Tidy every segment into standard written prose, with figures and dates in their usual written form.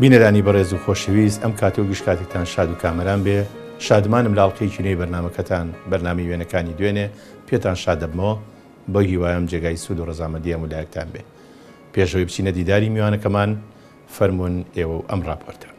بینەرانی بەڕێز و خۆشەویست ئەم کاتێ و گشت کاتێکتان شاد و کامەران بێ شادمانم لاڵقەیەکی نوێی بەرنامەکەتان بەرنامی وێنەکانی دوێنێ پێتان شاد دەبمەوە بۆ هیوایم جێگای سوود و ڕەزامەندی هەموو لایەکتان بێ پێشەوەی بچینە دیداری میوانەکەمان فەرموون ئێوە و ئەم راپۆرتە.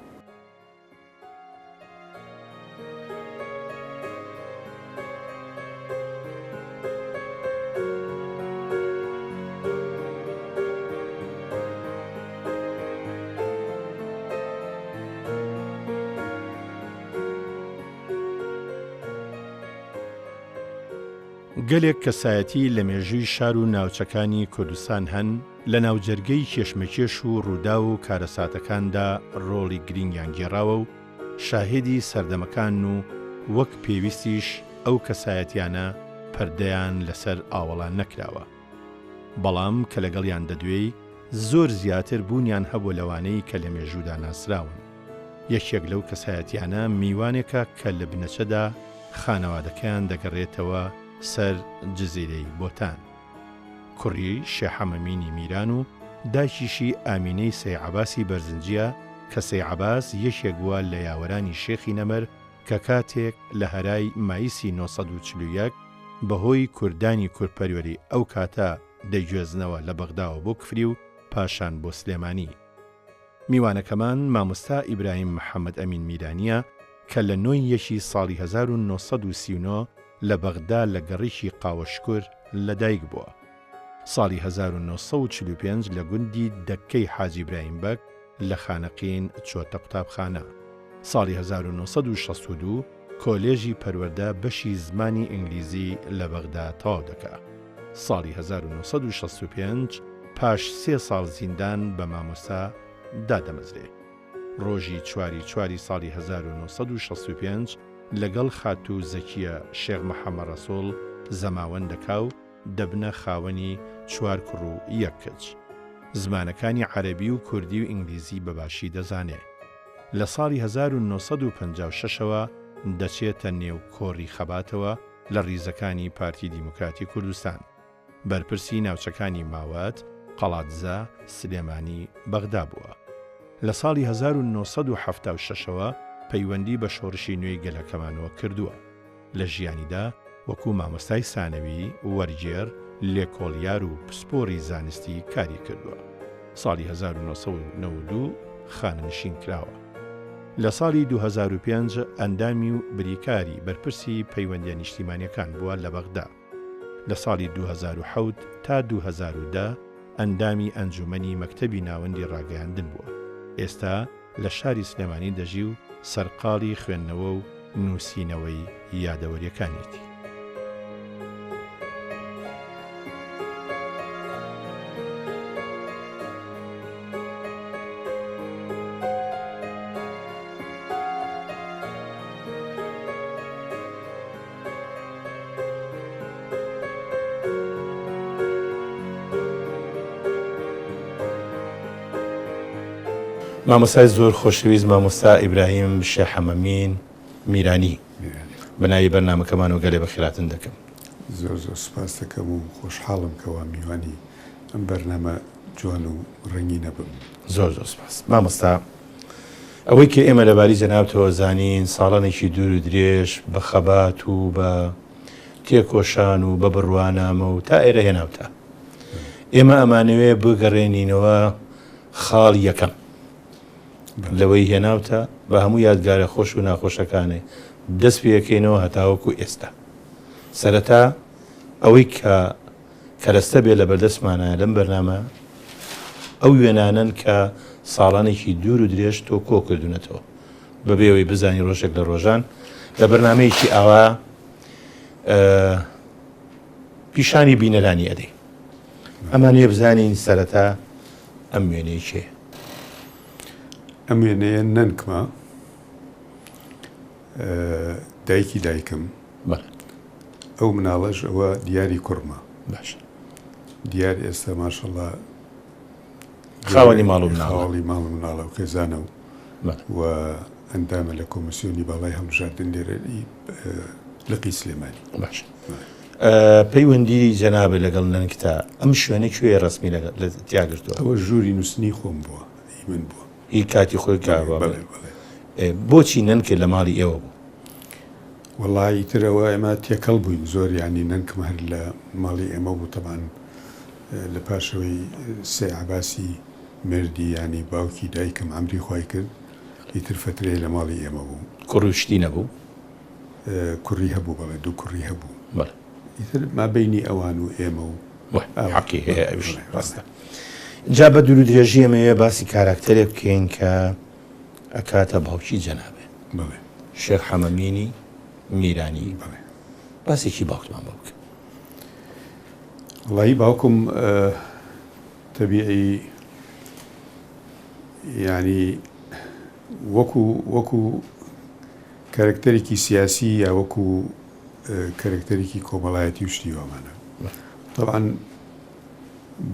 گەلێک کەسایەتی لە مێژووی شار و ناوچەکانی کوردستان هەن لە ناوجەرگەی کێشمەکێش و ڕوودا و کارەساتەکاندا ڕۆڵی گرنگیان گێڕاوە و شاهێدی سەردەمەکان و وەک پێویستیش ئەو کەسایەتیانە پەردەیان لەسەر ئاوەڵان نەکراوە. بەڵام کە لەگەڵیان دەدوێی زۆر زیاتر بوونیان هەبوو لەوانەی کە لە مێژوودا ناسراون. یەکێک لەو کەسایەتیانە میوانێکە کە لە بنەچەدا خانەوادەکەیان دەگەڕێتەوە سەر جزیرەی بۆتان. کوڕی شێحەمەمینی میران و دایکیشی ئامینەی سەیعەباسی بەرزنجیە کە سەیعەباس یەکێک بووە لە یاوەرانی شێخی نەمەر کە کاتێک لە هەرای ماییسی 941 بەهۆی کوردانی کورپەروەری ئەو کاتە دەیگوێزنەوە لە بەغداوە بۆ کفری و پاشان بۆ سلێمانی. میوانەکەمان مامۆستا ئیبراهیم محەممەد ئەمین میرانیە کە لە 9 یەکی ساڵی 1939 لە بەغدا لە گەڕیشی قاوەشکور لەدایک بووە. ساڵی 1945 لە گوندی دەکەی حاجی برایم بەک لە خانەقین چۆتە قوتابخانە. ساڵی 1962 کۆلێژی پەروەردە بەشی زمانی ئینگلیزی لە بەغدا تەواو دەکا. ساڵی 1965 پاش 3 ساڵ زیندان بە مامۆستا دادەمەزرێ. ڕۆژی چواری ساڵی 1965 لەگەڵ خاتوو زەکیە شێخ محەممەد ڕەسوڵ زەماوەند دەکا و دەبنە خاوەنی 4 کوڕ و 1 کچ. زمانەکانی عەرەبی و کوردی و ئینگلیزی بەباشی دەزانێ. لە ساڵی 1956ەوە دەچێتە نێو کۆڕی خەباتەوە لە ڕیزەکانی پارتی دیموکراتی کوردستان. بەرپرسی ناوچەکانی ماوات، قەڵاتزە، سلێمانی، بەغدا بووە. لە ساڵی 1976ەوە پەیوەندی بە شۆڕشی نوێی گەلەکەمانەوە کردووە. لە ژیانیدا وەکو مامۆستای سانەوی، وەرگێر، لێکۆڵیار و پسپۆری زانستی کاری کردووە. ساڵی 1992 خانەنشین کراوە. لە ساڵی 2005 ئەندامی و بریکاری بەرپرسی پەیوەندیە نیشتیمانیەکان بووە لە بەغدا. لە ساڵی 2007 تا 2010 ئەندامی ئەنجومەنی مەکتەبی ناوەندی ڕاگەیاندن بووە. ئێستا لە شاری سلێمانی دەژی و سەرقاڵی خوێندنەوە و نووسینەوەی یادەوەریەکانیەتی. مامۆستای زۆر خۆشەویست مامۆستا ئیبراهیم شێحەمەمین میرانی بەناوی بەرنامەکەمانەوە گەلێ بەخێراتن دەکەم. زۆر سوپاس دەکەم و خۆشحاڵم کەوا میوانی ئەم بەرنامە جوان و ڕەنگی نەبم. زۆر سوپاس. مامۆستا ئەوەی کە ئێمە لەباری جەنابتەوە زانین ساڵانێکی دوور و درێژ بە خەبات و بە تێکۆشان و بە بڕوانامە و تا ئێرە هێناوتە. ئێمە ئەمانەوێ بگەڕێنینەوە خاڵ یەکەم لەوەی هێناوتە بە هەموو یادگارە خۆش و ناخۆشەکانێ دەست پێەکەینەوە هەتاوەکو ئێستا. سەرەتا ئەوەی کە کەرەستە بێ لە بەردەستمانە لەم بەرنامە ئەو وێنانن کە ساڵانێکی دوور و درێژ تۆ کۆ کردوونەتەوە بەبێەوەی بزانی ڕۆژێک لە ڕۆژان لە بەرنمەیەکی ئاوا پیشانی بینەرانی ئەدەی. ئەمانەیە بزانین سەرەتا ئەم وێنەی چێ؟ ئەم وێنەیە نەنکمە دایکی دایکم. ئەو مناڵەش ئەوە دیاری کوڕمە. باش. دیار ئێستا ماشەڵڵا خاوەنی ماڵ و خاوەڵی ماڵ و مناڵە و خێزانە و ئەندامە لە کۆمسیۆنی باڵای هەڵبژاردن لێرەی لقی سلێمانی. باش. پەیوەندی جەنابە لەگەڵ نەنکتا ئەم شوێنە کوێ ڕسمی لە تیاگرتووە؟ ئەوە ژووری نووسنی خۆم بووە، هی من بووە. هی کاتی خۆی بۆچی نەنکرد لە ماڵی ئێوە بوو؟ والله ترەوە ئێمە تێکەڵ بووین زۆر ینی نەنکم هەر لە ماڵی ئێمە بوو تەبان لە پاشەوەی سێ عەباسی مردی ینی باوکی دایکم عەمری خوای کرد ئیتر فەترەیە لە ماڵی ئێمە بوو. کوڕیشتی نەبوو؟ کوڕی هەبوو بەڵێ دوو کوڕی هەبوو. بەڵێ ئیتر مابەینی ئەوان و ئێمە و حەقی هەیە ئەویش ڕاستە. جا بە دوور و درێژی ئەمەیە باسی کاراکتەرێک بکەین کە ئەکاتە باوکی جەنابێ. بڵێ شێخ حەمەمینی میرانی. بڵێ باسێکی باوکمان بۆ بکە. وڵی باوکم تەبیعی ینی وەکو کارکتەرێکی سیاسی یا وەکو کارکتەرێکی کۆمەڵایەتی و شتی وامانە. طبعا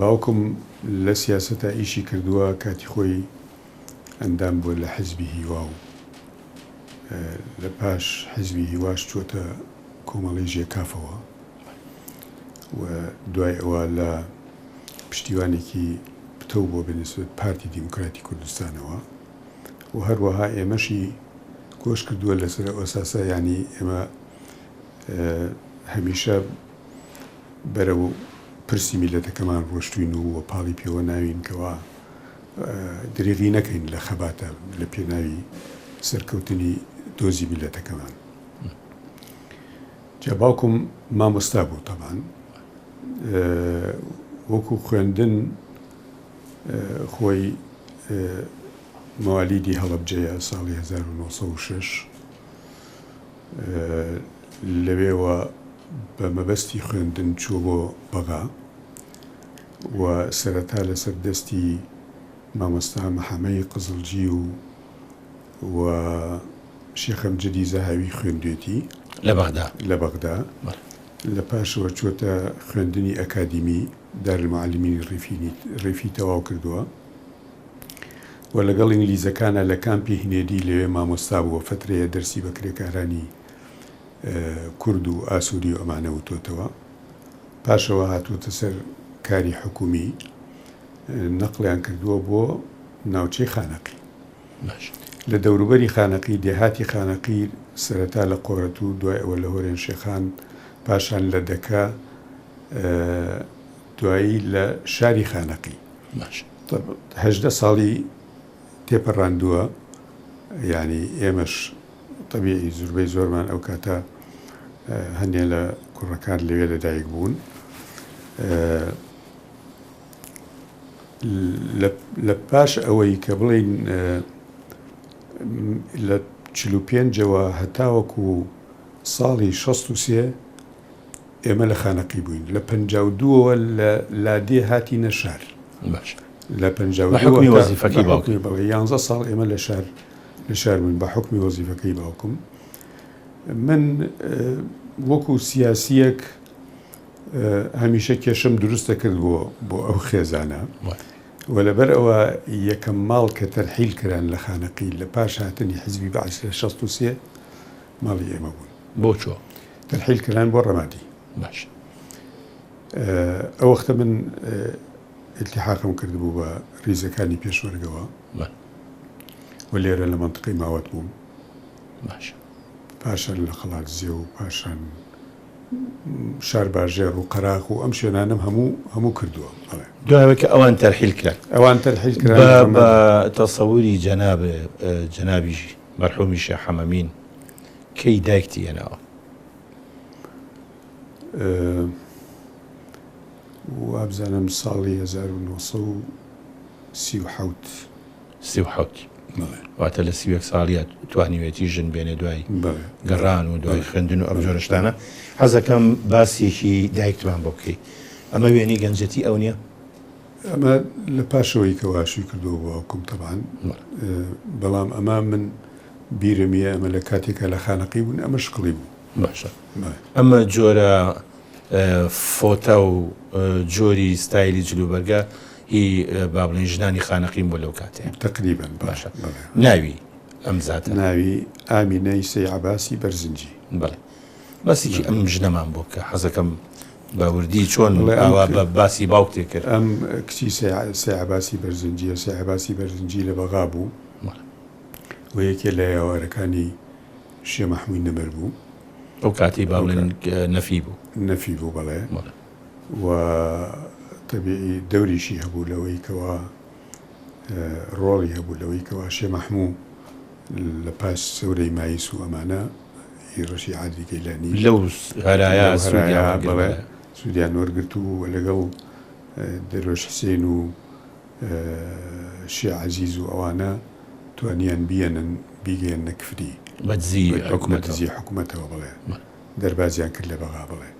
باوکم لە سیاسەتا ئیشی کردووە کاتی خۆی ئەندام بووە لە حیزبی هیوا و لە پاش حیزبی هیواش چۆتە کۆمەڵی ژێکافەوە و دوای ئەوە لە پشتیوانێکی پتە بۆ بنسبت پارتی دیموکراتی کوردستانەوە و هەروەها ئێمەشی کۆش کردووە لەسەر ئەساسە ینی ئێمە هەمیشە بەرە و پرسی میلەتەکەمان ڕۆشتوین و پاڵی پێوە ناوین کەوا درێغی نەکەین لە خەباتە لە پێناوی سەرکەوتنی دۆزی میلەتەکەمان. جا باوکم مامۆستا بوو تەبان وەکو خوێندن خۆی مەوالیدی هەڵەبجەیە ساڵی 1906 لەوێوە بە مەبەستی خوێندن چوو بۆ بەغا و سەرەتا لەسەر دەستی مامۆستا مەحەمەی قزڵجی و شێخەم جدی زەهاوی خوێندوێتی لە بەغدا لە پاشەوە چۆتە خوێندنی ئەکادیمی دارالمعالمینی ڕیفی تەواو کردووە و لەگەڵ ئینگلیزەکانە لە کامپی هینێدی لەوێ مامۆستا بووە فەترەیە دەرسی بە کرێکارانی کورد و ئاسووری و ئەمانە وتۆتەوە. پاشەوە هاتووەتە سەر کاری حکومی نەقلیان کردووە بۆ ناوچەی خانەقی. لە دەوروبەری خانەقی دێهاتی خانەقی سەرەتا لە قۆرەت و دوای ئەوە لە هۆرێن شێخان پاشان لە دەکا دوایی لە شاری خانەقی 18 ساڵی تێپەڕاندووە ینی ئێمەش طبیعی زوربەی زۆرمان ئەو کاتە هەندێک لە کوڕەکان لەوێ لەدایک بوون. لە پاش ئەوەی کە بڵین لە 45ەوە هەتاوەکو ساڵی 63 ئێمە لە خانەقی بووین. لە 52ەوە لە لادێ هاتی نەشار لە 52 وەزیفەکەی باوکی بڵێ 11 ساڵ ئێمە لە شار بووین بە حکمی وەزیفەکەی باوکم. من وەکو سیاسیەک هەمیشە کێشم دروستە کرد بۆ ئەو خێزانە و لەبەر ئەوە یەکەم ماڵ کە تەرحیل کران لە خانەقی لە پاش هاتنی حیزبی بەعث لە 63 ماڵی ئێمە بوون. بۆ چۆ تەرحیل کران بۆ ڕەمادی. باش ئەو وەختە من التحاقم کردبوو بە ریزەکانی پێشوەرگەوە و لێرە لە منطقەی ماوەت بووم. باش پاشان لە خەڵاتزێ و پاشان شار باژێر و قەراق و ئەم شوێنانم هەموو کردووە. دوایەوە کە ئەوان تەرحیل کران بە تەسەووری جەنابی مەرحومی شێخ حەمەمین کەی دایکتی هێناوە؟ وابزانم ساڵی 1937 واتە لە 30 ساڵیات توانیوێتی ژن بێنێ دوای گەڕان و دوای خوێندن و ئەم جۆرە شتانە. حەزەکەم باسێکی دایکتمان بۆ بکەی. ئەمە وێنەی گەنجەتی ئەو نییە؟ ئەمە لە پاشەوەی کە واشوی کردەوە بۆ باوکم تەبان بەڵام ئەمە من بیرمیە ئەمە لە کاتێکە لە خانەقی بوون ئەمە شکڵی بوو. باشە ئەمە جۆرە فۆتە و جۆری ستایلی جلوبەرگە هی با بڵێن ژنانی خانەقیم بۆ لەو کاتێ تقریباً. باشە ناوی ئەم زاتە ناوی ئامینەی سەی عەباسی بەرزنجی. بەڵێ بەسێکی ئەم ژنەمان بۆ بکە حەزەکەم باوردی چۆن ئاوا بە باسی باوکتێ کرد ئەم کچی سێعباسی بەرزنجیە سێعباسی بەرزنجی لە بەغا بوو و یەکێ لە یاوارەکانی شێ مەحموود نەمەر بوو ئەو کاتی باڵێن نەفی بوو بەڵێ و تەبیعی دەوریشی هەبوو لەوەی کەوا ڕۆڵی هەبوو لەوەی کەوا شێ مەحموود لە پاش سەورەی مایس و ئەمانە ڕەشی عادلی کەیلانی لەو هەرایە بەڵێ سوودیان وەرگرت و لەگەڵ دەرۆش حسێن و شێ عەزیز و ئەوانە توانیان بیگەێن نەکفری بەدزی حکوومەتەوە بڵێ دەربازیان کرد لە بەغا بڵێ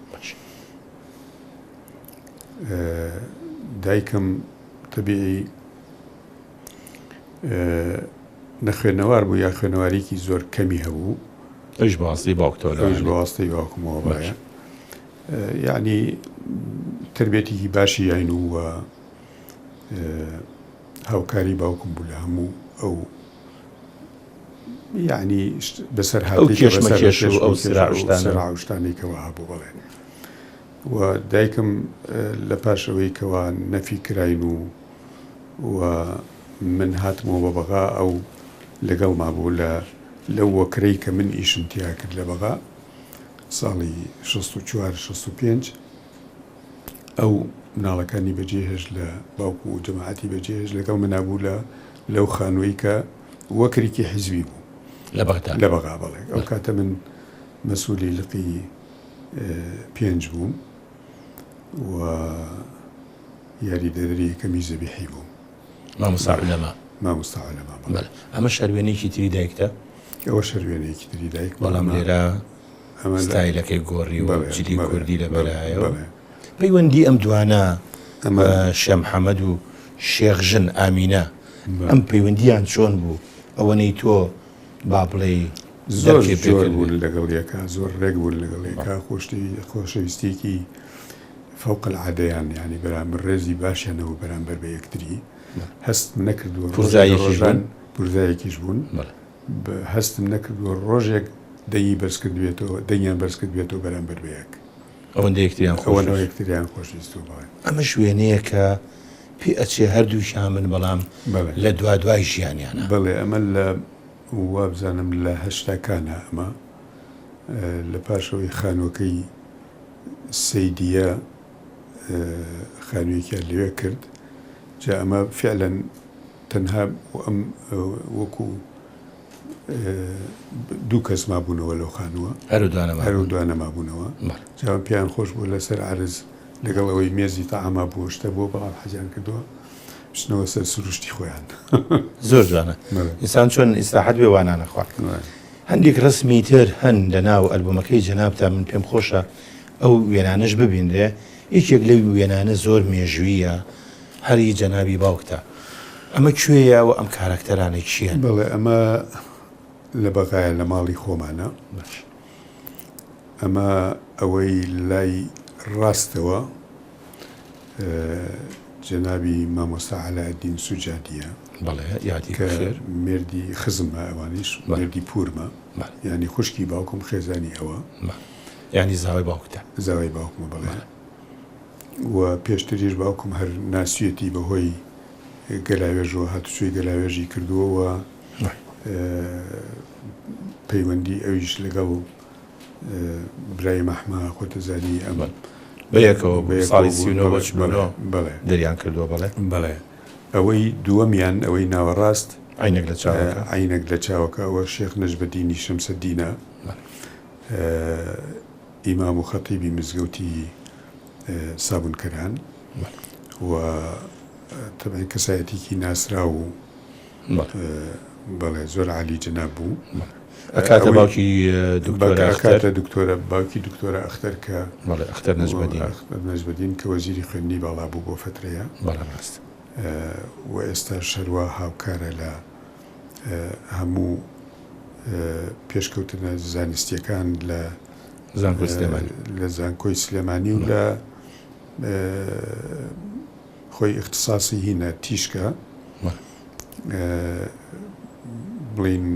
دایکم تەبیعی نەخوێنەوار بوو یا خوێنەوارێکی زۆر کەمی هەبوو ئەوش بەواسطەی باوکتەوە ئەوش بەواسطەی باوکمەوە بڵێ یعنی تربێتێکی باشی یاین و هاوکاری باوکم بوو لە هەموو ئەو یعنی بەسەر کێشمەکێش و ئەو سراوشتانێکەوە هەبوو بڵێ و دایکم لە پاشەوەی کەوا نەفی کراین و من هاتمەوە بە بەغا ئەو لەگەڵ مابوو لەو وەکرەی کە من ئیشم تیا کرد لە بەغا ساڵی 64-65 ئەو مناڵەکانی بەجێهێش لە باوکو و جەماعەتی بەجێهێش لەگەڵ منابوو لەو خانووی کە وەکرێکی حیزبی بوو لە بەغا بڵێ ئەو کاتە من مەسئولی لقی 5 بووم و یاری دەدەری کەمی زەبیحی بووم مامۆستا عولەما ئەمە شەروێنێکی تری دایکتە ئەوە شەروێنێکی تری دایک بەڵام لێرە ستایلەکەی گۆڕی و جلی کوردی لەبەرایەوە پەیوەندی ئەم دوانە شێخ محەممەد و شێخ ژن ئامینە ئەم پەیوەندیان چۆن بوو ئەوەنەی تۆ با بڵێ زۆر بوون لەگەڵ یەکە زۆر ڕێک بوون لەگەڵ یەکە خۆشەویستێکی فەوق العادەیان یعنی بەرامبەر ڕێزی باشیانەوە بەرامبەر بە یەکتری هەستم نەکردووە پورزایەکیش بوون هەستم نەکردووە ڕۆژێک دەیی بەرزکردوێتەوە دەنگیان بەرزکردوێتەوە بەرامبەر بە یەک ئەوەندە یەکتریان خۆشویستوە ئەمە شوێنەیە کە پێ ئەچێ هەردووشیان من بەڵام لە دوای ژیانیانە بڵێ ئەمە لە وابزانم لە هەشتاکانە ئەمە لە پاشەوەی خانووەکەی سەیدیە خانوویەکیان لەوێ کرد جا ئەمە فعلەن تەنها ئەم وەکو دوو کەس مابوونەوە لەو خانووە هەرو مابوونەوە جا پیان خۆش بوو لەسەر عرز لەگەڵ ئەوەی مێزی تەعاما بوو شتە بۆ بەڵام حەجیان کردووە بچنەوە سەر سروشتی خۆیان زۆر جوانە ئینسان چۆن ئیستراحەت بێ وانانە خوارد هەندێک ڕسمی تر هەن لە ناو ئەلبومەکەی جەنابتا من پێم خۆشە ئەو وێنانەش ببیندرێ یەکێک لەو وێنانە زۆر مێژوویە هەری جەنابی باوکتە ئەمە کوێیە و ئەم کارەکتەرانێک چییە؟ بڵێ ئەمە لە بەغایە لە ماڵی خۆمانە ئەمە ئەوەی لای ڕاستەوە جەنابی مامۆستا عەلایەددین سوجادیە کە مێردی خزمە ئەوانیش مێردی پورمە یعنی خوشکی باوکم خێزانی ئەوە یعنی زاوای باوکتە زاوای باوکمە بڵێ و پێشتریش باوکم هەر ناسوێتی بەهۆی گەلاوێژەوە هاتوچۆی گەلاوێژی کردووەوە پەیوەندی ئەویش لەگەڵ برای مەحما خۆتەزانی ئەمە بەیەکەوە ساڵی 39 دەریان کردووە بەڵێ ئەوەی دووەمیان ئەوەی ناوەڕاست عینەک لە چاوەکە ئەوە شێخ نەجمەدینی شەمسەدینە ئیمام و خەتیبی مزگەوتی سابونکەران و تەبەن کەسایەتێکی ناسرا و بەڵێ زۆر عالی جەناب بوو ئەکاتە باوکی دکتۆرە باوکی دکتۆرە ئەختەر کە ئەختەر نەجمەدین کە وەزیری خوێندنی باڵا بوو بۆ فترەیە و ئێستا شەروە هاوکارە لە هەموو پێشکەوتنە زانستیەکان لە زانکۆی سلێمانی و لە خۆی اختصاصی هینە تیشکە بڵین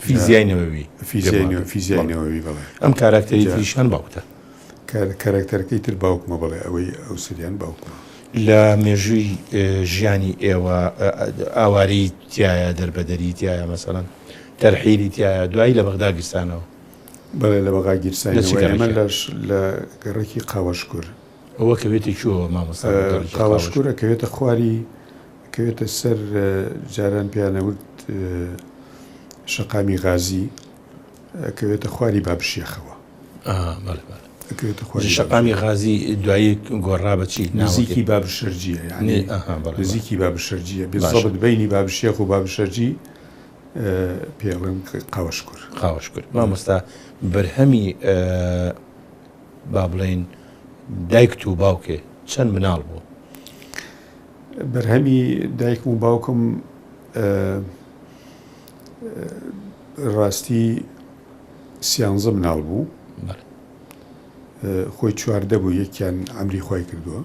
فیزیانەوەی بڵێ ئەم کاراکتەری تریشان باوتە کارکتەرەکەی تر باوکمە بڵێ ئەوەی ئەو سریان باوکمە لە مێژووی ژیانی ئێوە ئاواری تایە دەربەدەری تایە مەسەڵەن تەرحیلی تایە دوایی لە بەغدا گیرسانەوە بەڵێ لە بەغا گیرسانەوە ئێمە لە گەڕێکی قاوەشکور ئەوە کەوێتی چووە مامۆستا قاوەشکورە کەوێتە خواری کەوێتە سەر جاران پیانەوت شەقامی غازی کەوێتە خواری بابشێخەوە شەقامی غازی دوایی گۆڕا بەچی نزیکی بابشەرجیە یعنی نزیکی بابشەرجیە بێزەبت بینی بابشێخ و بابشەرجی پێڵم قاوەشکور مامۆستا بەرهەمی با بڵێن دایک و باوکێ چەند مناڵ بوو بەرهەمی دایک و باوکم ڕاستی 13 مناڵ بوو خۆی چواردە بوو یەکیان ئەمری خۆی کردووە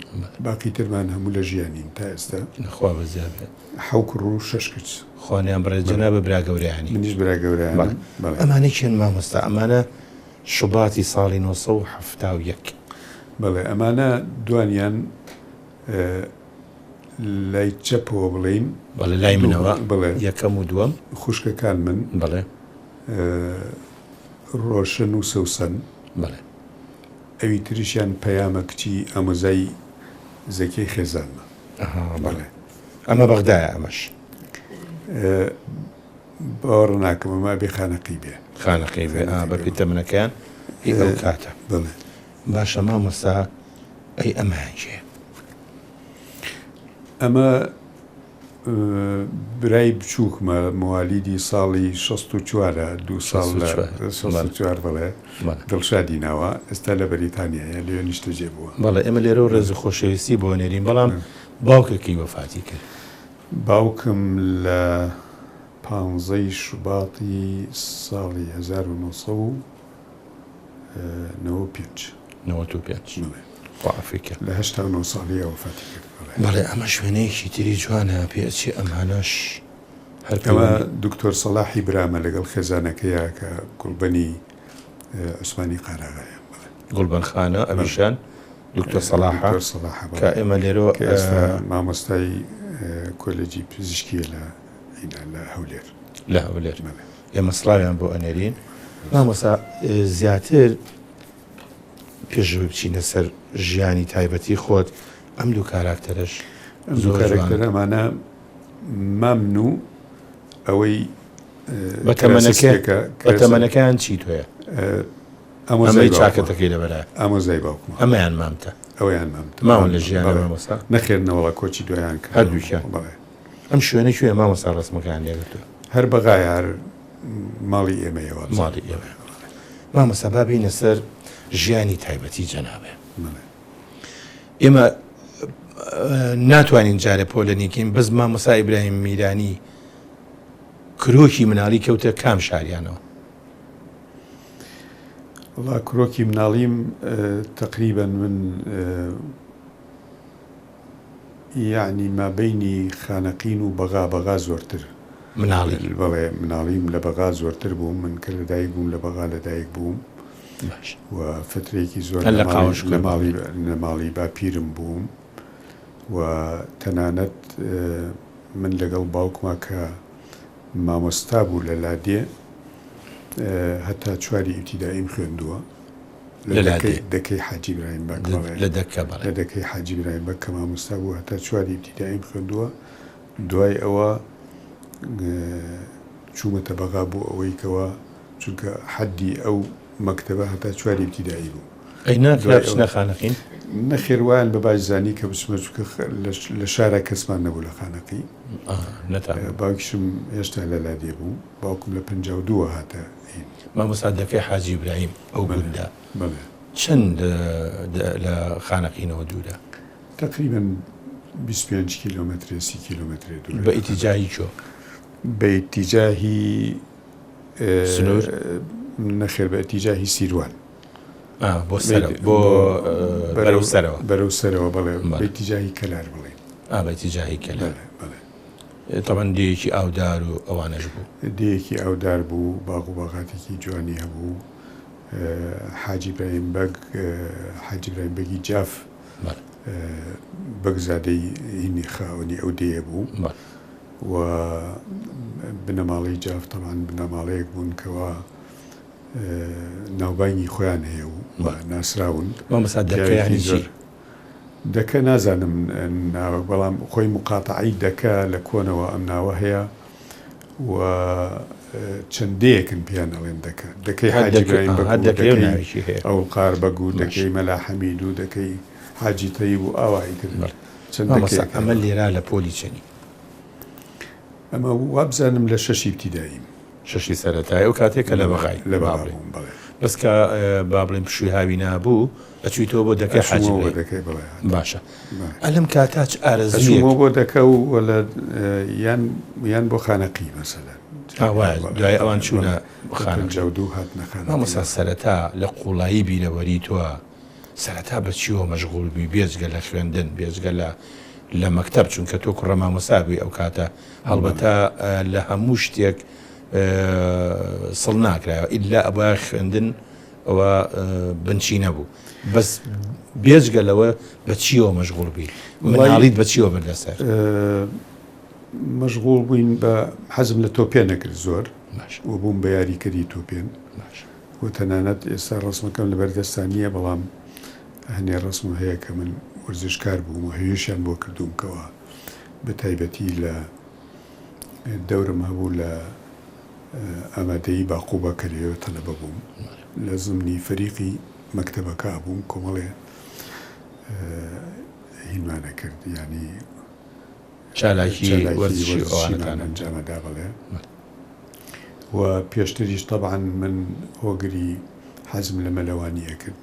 باقی ترمان هەموو لە ژیانین تا ئێستا خوا بەزیاد حەو کوڕ و 6 کچ خوانیان بڕێجەنا بە برا گەورەیانی منیش برا گەورەیان ئەمانە چێن مامۆستا ئەمانە شوباتی ساڵی 1970 بەڵێ ئەمانە دوانیان لای چەپەوە بڵین بەڵێ لای منەوە یەکەم و دووەم خوشکەکان من بڵێ ڕۆشن و سەوسەن بڵێ ئەوی تریشیان پەیامە کچی ئەمەزای زەکەی خێزانمە بڵێ ئەمە بەغدایە ئەمەش باوەڕ ناکەم ئەمە بێ خانەقی بێ خانەقی بێ بەپی تەمنەکەیان ئەو کاتە بڵێ باشە مامۆستا ئەی ئەمانجێ ئەمە برای بچووکمە موالیدی ساڵی 64 دو ساڵ بڵێ دڵشادی ناوە ئێستا لە بەریتانیایە لێ نیشتە جێ بووە بەڵێ ئێمە لێرە و ڕێز خۆشەویستی بۆ نێرین بەڵام باوکێکی وەفاتی کرد باوکم لە 15 شوباتی ساڵی 1995 لە 89 ساڵی وەفاتی کرد بەڵێ ئەمە شوێنەیەکی تری جوانە پێچی ئەمانەش هەرکەوە دکتۆر سەلاحی برامە لەگەڵ خێزانەکەیە کە گوڵبەنی عوسمانی قاراغایە گوڵبەنخانە ئەمیشان دکتۆر سەلاحە کە ئێمە لێرە مامۆستای کۆلێجی پزیشکیە لە هەولێر ئێمە سڵاویان بۆ ئەنێرین مامۆستا زیاتر پێشوی بچینە سەر ژیانی تایبەتی خۆت ئەم دوو کاراکتەرش زۆر کاراکتەرەمانە مامن و ئەوەی بەتەمەنەکەیان چی تۆیە ئەمەی چاکەتەکەی لەبەرە ئامۆزای باوکم ئەمەیان مامتە ئەویان مامتە ماون لە ژیانە مامۆستا نەخێرنەوەڵە کۆچی دویان کرد هەردووکیان ئەم شوێنە کوێ مامۆستا ڕسمەکان لێگرتووە هەر بەغای هەر ماڵی ئێمەیەوە ماڵی ئێمە مامۆستا با بینە سەر ژیانی تایبەتی جەنابێ ئێمە ناتوانین جارە پۆلەنیکین بەس مامۆستا ئیبراهیم میرانی کرۆکی مناڵی کەوتە کام شاریانەوە وڵا کرۆکی مناڵیم تقریبا من یعنی ما بینی خانەقین و بەغا زۆرتر مناڵی بەڵێ مناڵیم لە بەغا زۆرتر بووم من کە لەدایک بووم لە بەغا لەدایک بووم و فترێکی زۆر لە ماڵی باپیرم بووم و تەنانەت من لەگەڵ باوکما کە مامۆستا بوو لە لادێ هەتا چواری ئیبتیداییم خوێندووە دەکەی حاجی برایم بەک لە دەکەی حاجی برایم بەک کە مامۆستا بوو هەتا چواری ئیبتیداییم خوێندووە دوای ئەوە چوومەتە بەغا بوو ئەوەی کەوە چونکە حەدی ئەو مەکتەبە هەتا چواری ئیبتیدایی بوو ئەی ناکرا خانەقین نەخێوایان بە باشزانی کە بچمە چونکە لە شارە کەسمان نەبوو لە خانەقی باوکیشم هێشتا لە لادێ بوو باوکم لە 52 هاتە مامۆستا دەکەی حاجی ئیبراهیم ئەو گوندا چەند لە خانەقینەوە دوورە تقریبا 25 کیلومتر 30 کیلومتر دوور بە ئیتیجاهی چۆ بە ئیتیجاهی سنوور نەخێر بە ئیتیجاهی سیروان بۆ بەرەو سەرەوە بەڵێ بە ئیتیجاهی کەلار بڵێ بە ئیتیجاهی کەلار طبعا دیەکی ئاودار و ئەوانەش بوو دەیەکی ئەودار بوو باغ و باغاتێکی جوانی هەبوو حاجی ئیبراهیم بەگ حاجی ئیبراهیم بەگی جاف بەگزادەی هینی خاوەنی ئەو دەیە بوو و بنەماڵەی جاف تەمان بنەماڵەیەک بوون کەوا ناوبانگی خۆیان هەیە و ناسراون دەکە نازانم ناوە بەڵام خۆی مقاتعی دەکە لە کۆنەوە ئەم ناوە هەیە و چەندەیەکن پیان ئەڵێن دەکەی حاجی ئیبراهیم بەگ ئەو قار بەگ و دەکەی مەلا حەمید و دەکەی حاجی تەیب و ئاوایی تر ئەمە لێرا لە پۆلی چەنی ئەمە وابزانم لە شەشی ابتیداییم شەشی سەرەتای ئەو کاتێککە لە بەغای لە بابڵێن بەس کە با بڵێن پشووی هاوی نابوو ئەچویتەوە بۆ دەکەی حاجی باشە ئەلم کاتاچ ئارەزوو بۆ دەکە و یان بۆ خانەقی مەسەلەن دوای ئەوان چوونە جەودوو هات نەخانە مامۆستا سەرەتا لە قوڵایی بیرەوەری تۆە سەرەتا بەچیەوە مەشغوڵ بووی بێجگە لە خوێندن بێجگە لە مەکتەب چونکە تۆ کوڕە مامۆستا بووی ئەو کاتە هەڵبەتە لە هەموو شتێک سڵ ناکرایەوە ئیلا ئەوە خوێندن ئەوە بنچی نەبوو بەس بێجگە لەوە بەچیەوە مەشغوڵ بووی مناڵیت بەچیەوە بەردەسەر مەشغوڵ بووین بە حەزم لە تۆپێن نەکرد زۆر و بووم بە یاریکەری تۆپێن و تەنانەت ئێستا ڕسمەکەم لە بەردەستان نییە بەڵام هەنێ ڕسم هەیە کە من وەرزشکار بووم و هەویشیان بۆ کردوم کەوە بە تایبەتی لە دەورم هەبوو لە ئامادەیی باقوبە کەریەوە تەلەبە بووم لە زمنی فەریقی مەکتەبەکە بووم کۆمەڵێ هینمانە کرد ینی چالاکی ئەنجامەدا بڵێ و پێشتریش طبعاً من هۆگری حەزم لە مەلەوانیە کرد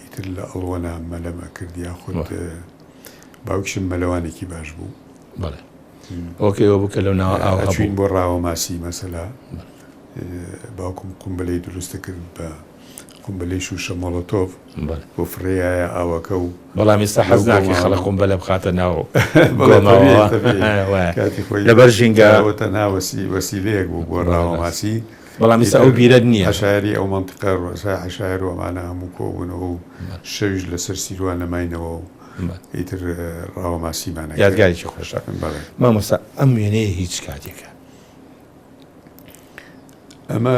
ئیتر لە ئەڵوەنا مەلەمە کرد یاخود باوکشم مەلەوانێکی باش بوو بەڵێ ئۆکەوە بووکە لەو ناوە ئاچوین بۆ ڕاوە ماسی مەسەلا باوکم قومبلەی دروستە کرد بە قومبلەی شوشە مۆڵۆتۆڤ بۆ فڕێایە ئاوەکە و بەڵام ئێستا حەز ناکەی خەڵک قومبەلە بخاتە ناو لەبەر ژینگەوەتە ناوەسی وەسیلەیەک بوو بۆ ڕاوە ماسی بەڵام ئێستا ئەو بیرەت نییە عەشایری ئەو مەنتیقە ڕۆژای عەشایر و ئەمانە هەموو کۆبوونەوە و شەویش لەسەر سیروان نەماینەوە و ئیتر ڕاوە ماسیمانە یادگاریی خۆشە مامۆستا ئەم وێنەیە هیچ کاتێکە ئەمە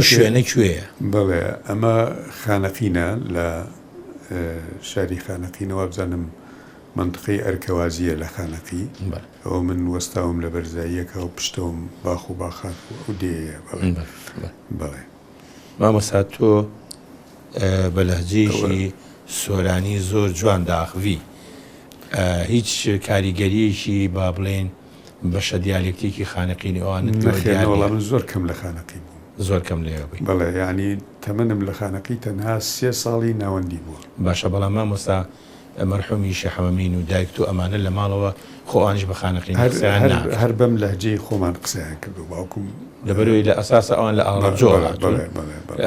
شوێنە کوێیە بڵێ ئەمە خانەقینە لە شاری خانەقینەوە بزانم منطقەی ئەرکەوازیە لە خانەقی ئەوە من وەستاوم لە بەرزاییەکە و پشتەوم باخ و باخات و دێیە بڵێ مامۆستا تۆ بە لەهجەیەکی سۆرانی زۆر جوان داخوی هیچ کاریگەریەکی با بڵێن بەشە دیالێکتێکی خانەقینی ئەوانە زۆر کەم لە خانەقی بوو زۆر کەم لێەوەی بەڵێ ینی تەمەنم لە خانەقی تەنها 3 ساڵی ناوەندی بووە باشە بەڵام مامۆستا مەرحومی شەحەمەمین و دایک و ئەمانە لە ماڵەوە خۆوانش بە خانەقین هەر بەم لەهجەی خۆمان قسەیان کردو باوکم لەبەرەوەی لە ئەساسە ئەوان لە ئاڵەجۆ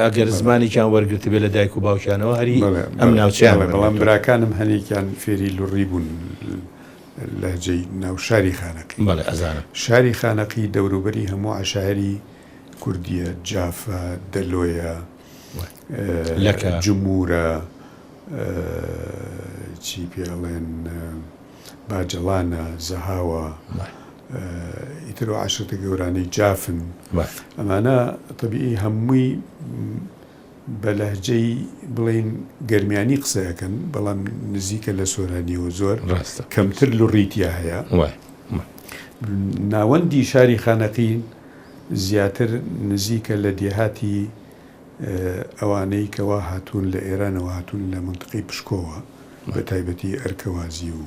ئەگەر زمانێکیان وەرگرت بێ لە دایک و باوکیانەوە هەری ئەم ناوچیان بەڵام براکانم هەنێکیان فێری لوڕی بوون لەهجەی ناو شاری خانەقی بەڵێ ئەزانم شاری خانەقی دەوروبەری هەموو عەشایری کوردیە جافە دەلۆیە جمورە چی پێڵێن باجەڵانە زەهاوە ئیتر و عەشرەتە گەورانەی جافن ئەمانە تەبیعی هەمووی بە لەهجەی بڵێن گەرمیانی قسەیەکەن بەڵام نزیکە لە سۆرانیەوە زۆر کەمتر لوڕیتیا هەیە ناوەندی شاری خانەقین زیاتر نزیکە لە دێهاتی ئەوانەی کەوا هاتوون لە ئێرانەوە هاتوون لە منطقەی پشکۆوە بە تایبەتی ئەرکەوازی و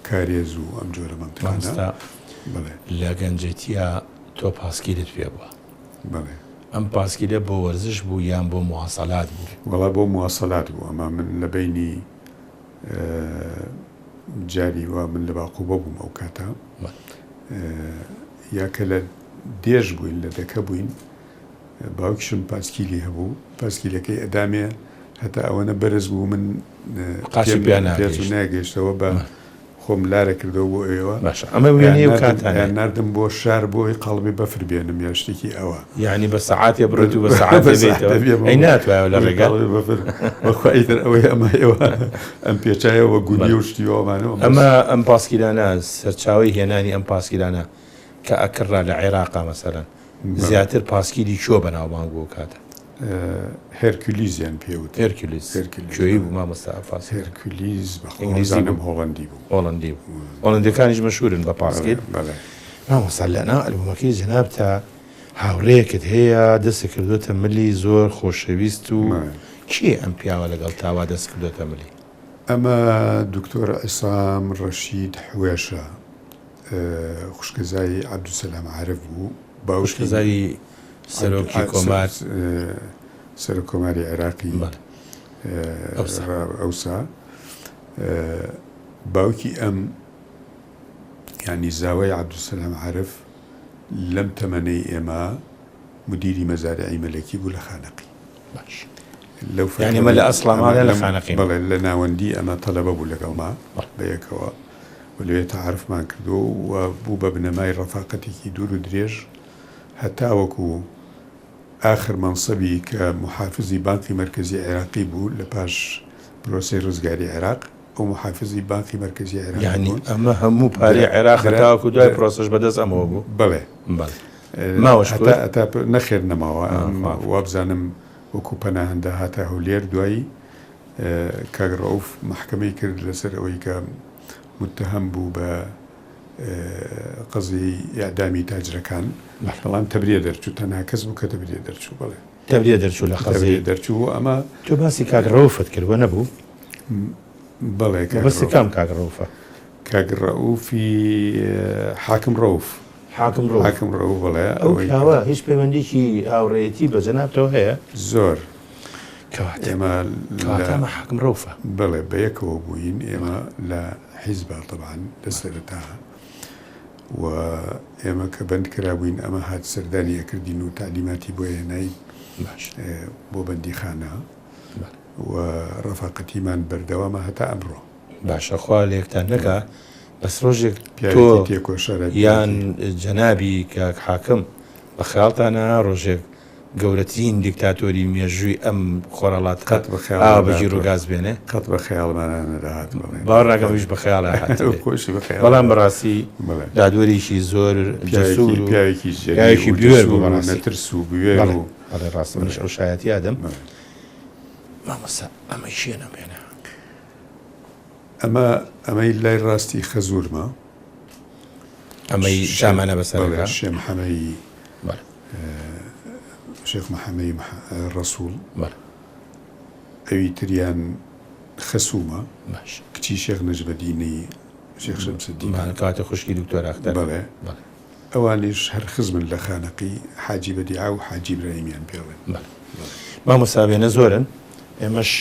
کارێز و ئەم جۆرە منطقانە لە گەنجێتیە تۆ پاسکیلت پێ بووە ئەم پاسکیلە بۆ وەرزش بوو یان بۆ مواسەلات بوو وەڵا بۆ مواسەلات بوو ئەمە من لە بینی جاری وە من لە باقوبە بووم ئەو کاتە یاکە لە دێژ بووین لە دەکە بووین باوکشم پاسکیلی هەبوو پاسکیلەکەی ئەدامێ هەتا ئەوەنە بەرز بوو من قاچی پێ ناگەیشتەوە بە خۆم لارە کردەوە بۆ ئێوە باشە ئەمە وێنەیە و کاتانە نردم بۆ شار بۆی قەڵبی بەفر بێنم یا شتێکی ئەوە یعنی بە سەعاتێ بڕێت و بە سەعات دەبێتەوە ئەی ناتوایە لە ڕێگەڵ بەخوایتر ئەوەی ئەمە ئێوە ئەم پێچایەوە گونی و شتیوەمانەوە ئەمە ئەم پاسکیرانە سەرچاوی هێنانی ئەم پاسکیرانە کە ئەکڕا لە عێراقا مەسەرەن زیاتر پاسکیری چۆ بەناوبانگ بوو کاتە هێرکولیزیان پێوت کوێی بوو مامۆستا فاس هێرکولیز بەخۆزانم هۆڵندی بوو هۆڵندەکانیش مەشهورن بە پاسکیت مامۆستا لەنا ئەلبومەکەی جەناب تا هاوڕەیەکت هەیە دەست کردوتە ملی زۆر خۆشەویست و کێ ئەم پیاوە لەگەڵ تاوا دەست کردوتە ملی ئەمە دکتۆر عیسام ڕەشید حوێشە خوشکەزایی عەبدولسەلام عارف بوو خوشکەزایی سەرۆکی کۆمار سەرۆک کۆماری عێراقی ئەوسا باوکی ئەم یعنی زاوای عەبدولسەلام عارف لەم تەمەنەی ئێمە مدیری مەزارعی مەلەکی بوو لە خانەقی یعنی ئەمە لە ئەسڵامانە لە خانەقی بەڵێ لە ناوەندی ئەمە تەلەبە بوو لەگەڵما بەیەکەوە ولێ تعارفمان کردو و بوو بە بنەمای ڕەفاقەتێکی دوور و درێژ هەتا وەکو آخر منصبی کە محافظی بانکی مرکزی عێراقی بوو لە پاش پرۆسەی ڕزگاری عێراق ئەو محافظی بانکی مرکزی عێراق یعنی ئەمە هەموو پارەی عێراق هەتاوەکو دوای پرۆسەش بەدەست ئەمەوە بوو بەڵێ ماوەش تا نەخێر نەماوە وابزانم وەکو پەناهەندە هاتە هەولێر دوایی کاک ڕەوف محکەمەی کرد لەسەر ئەوەی کە متهم بوو بە قەزی ئیعدامی تاجرەکان بەڵام تەبریە دەرچوو تەنها کەس بوو کە تەبریە دەرچوو بڵێ تەبریە دەرچوو لە قەزی دەرچوو ئەمە تۆ باسی کاک ڕەوفت کردووە نەبوو بەڵێ بەسی کام کاک ڕەوفە کاک ڕەوفی حاکم ڕەوف حاکم ڕەوف بڵێ ئەو پیاوە هیچ پەیوەندێکی هاوڕێیەتی بە جەنابتەوە هەیە زۆر ئێمە حاکم ڕەوفە بڵێ بەیەکەوە بووین ئێمە لە حیزبا طبعا لەسەرەتا و ئێمە کە بەند کرابووین ئەمە هات سەردانی ئەکردین و تعلیماتی بۆ هێنای بۆ بەندیخانە و ڕەفاقەتیمان بەردەوامە هەتا ئەمڕۆ باشە خوا لێکتان نەکا بەس ڕۆژێک تۆ یان جەنابی کاک حاکم بە خەیاڵتانە ڕۆژێک گەورەترین دیکتاتۆری مێژووی ئەم خۆرەڵات قەت بەجی ڕووگاز بێنێ قەت بە خەیاڵمانە نەداهات باوەڕ ناکەمەویش بە خەیاڵ بەڵام بەڕاستی دادوەریشی زۆر جەسوور و پیاوێکی بوێر بوو نەترس و بوێر و ڕاستی منیش ئەو شایەتی یادم مامۆستا ئەمە چییە نەمێنە ئەمەی لای ڕاستی خەزوورمە ئەمەی شامانە بەسەر شێ محەمەی شێخ محەمەی ڕەسوول ئەوی تریان خەسوومە کچی شێخ نەجمەدینی شێخ شەمسەدین کاتە خوشکی دکتۆر ئاختەر بەڵێ ئەوانیش هەر خزمن لە خانەقی حاجی بەدیعا و حاجی برایمیان پێڵێن مامۆستا بێنە زۆرن ئێمەش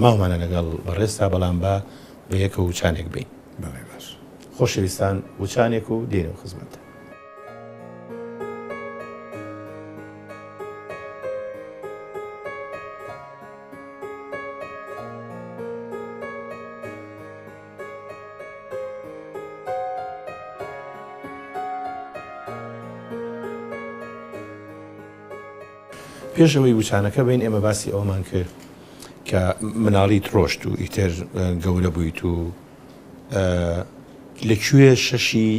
ماومانە لەگەڵ بەڕێستا بەڵام بە یەکە وچانێک بین بەڵێ باش خۆشەویستان وچانێک و دێنەوە خزمەتە پێشەوەی وچانەکە بین ئێمە باسی ئەومان کرد کە مناڵی ترۆشت و ئیتر گەورە بوویت و لەکوێ شەشی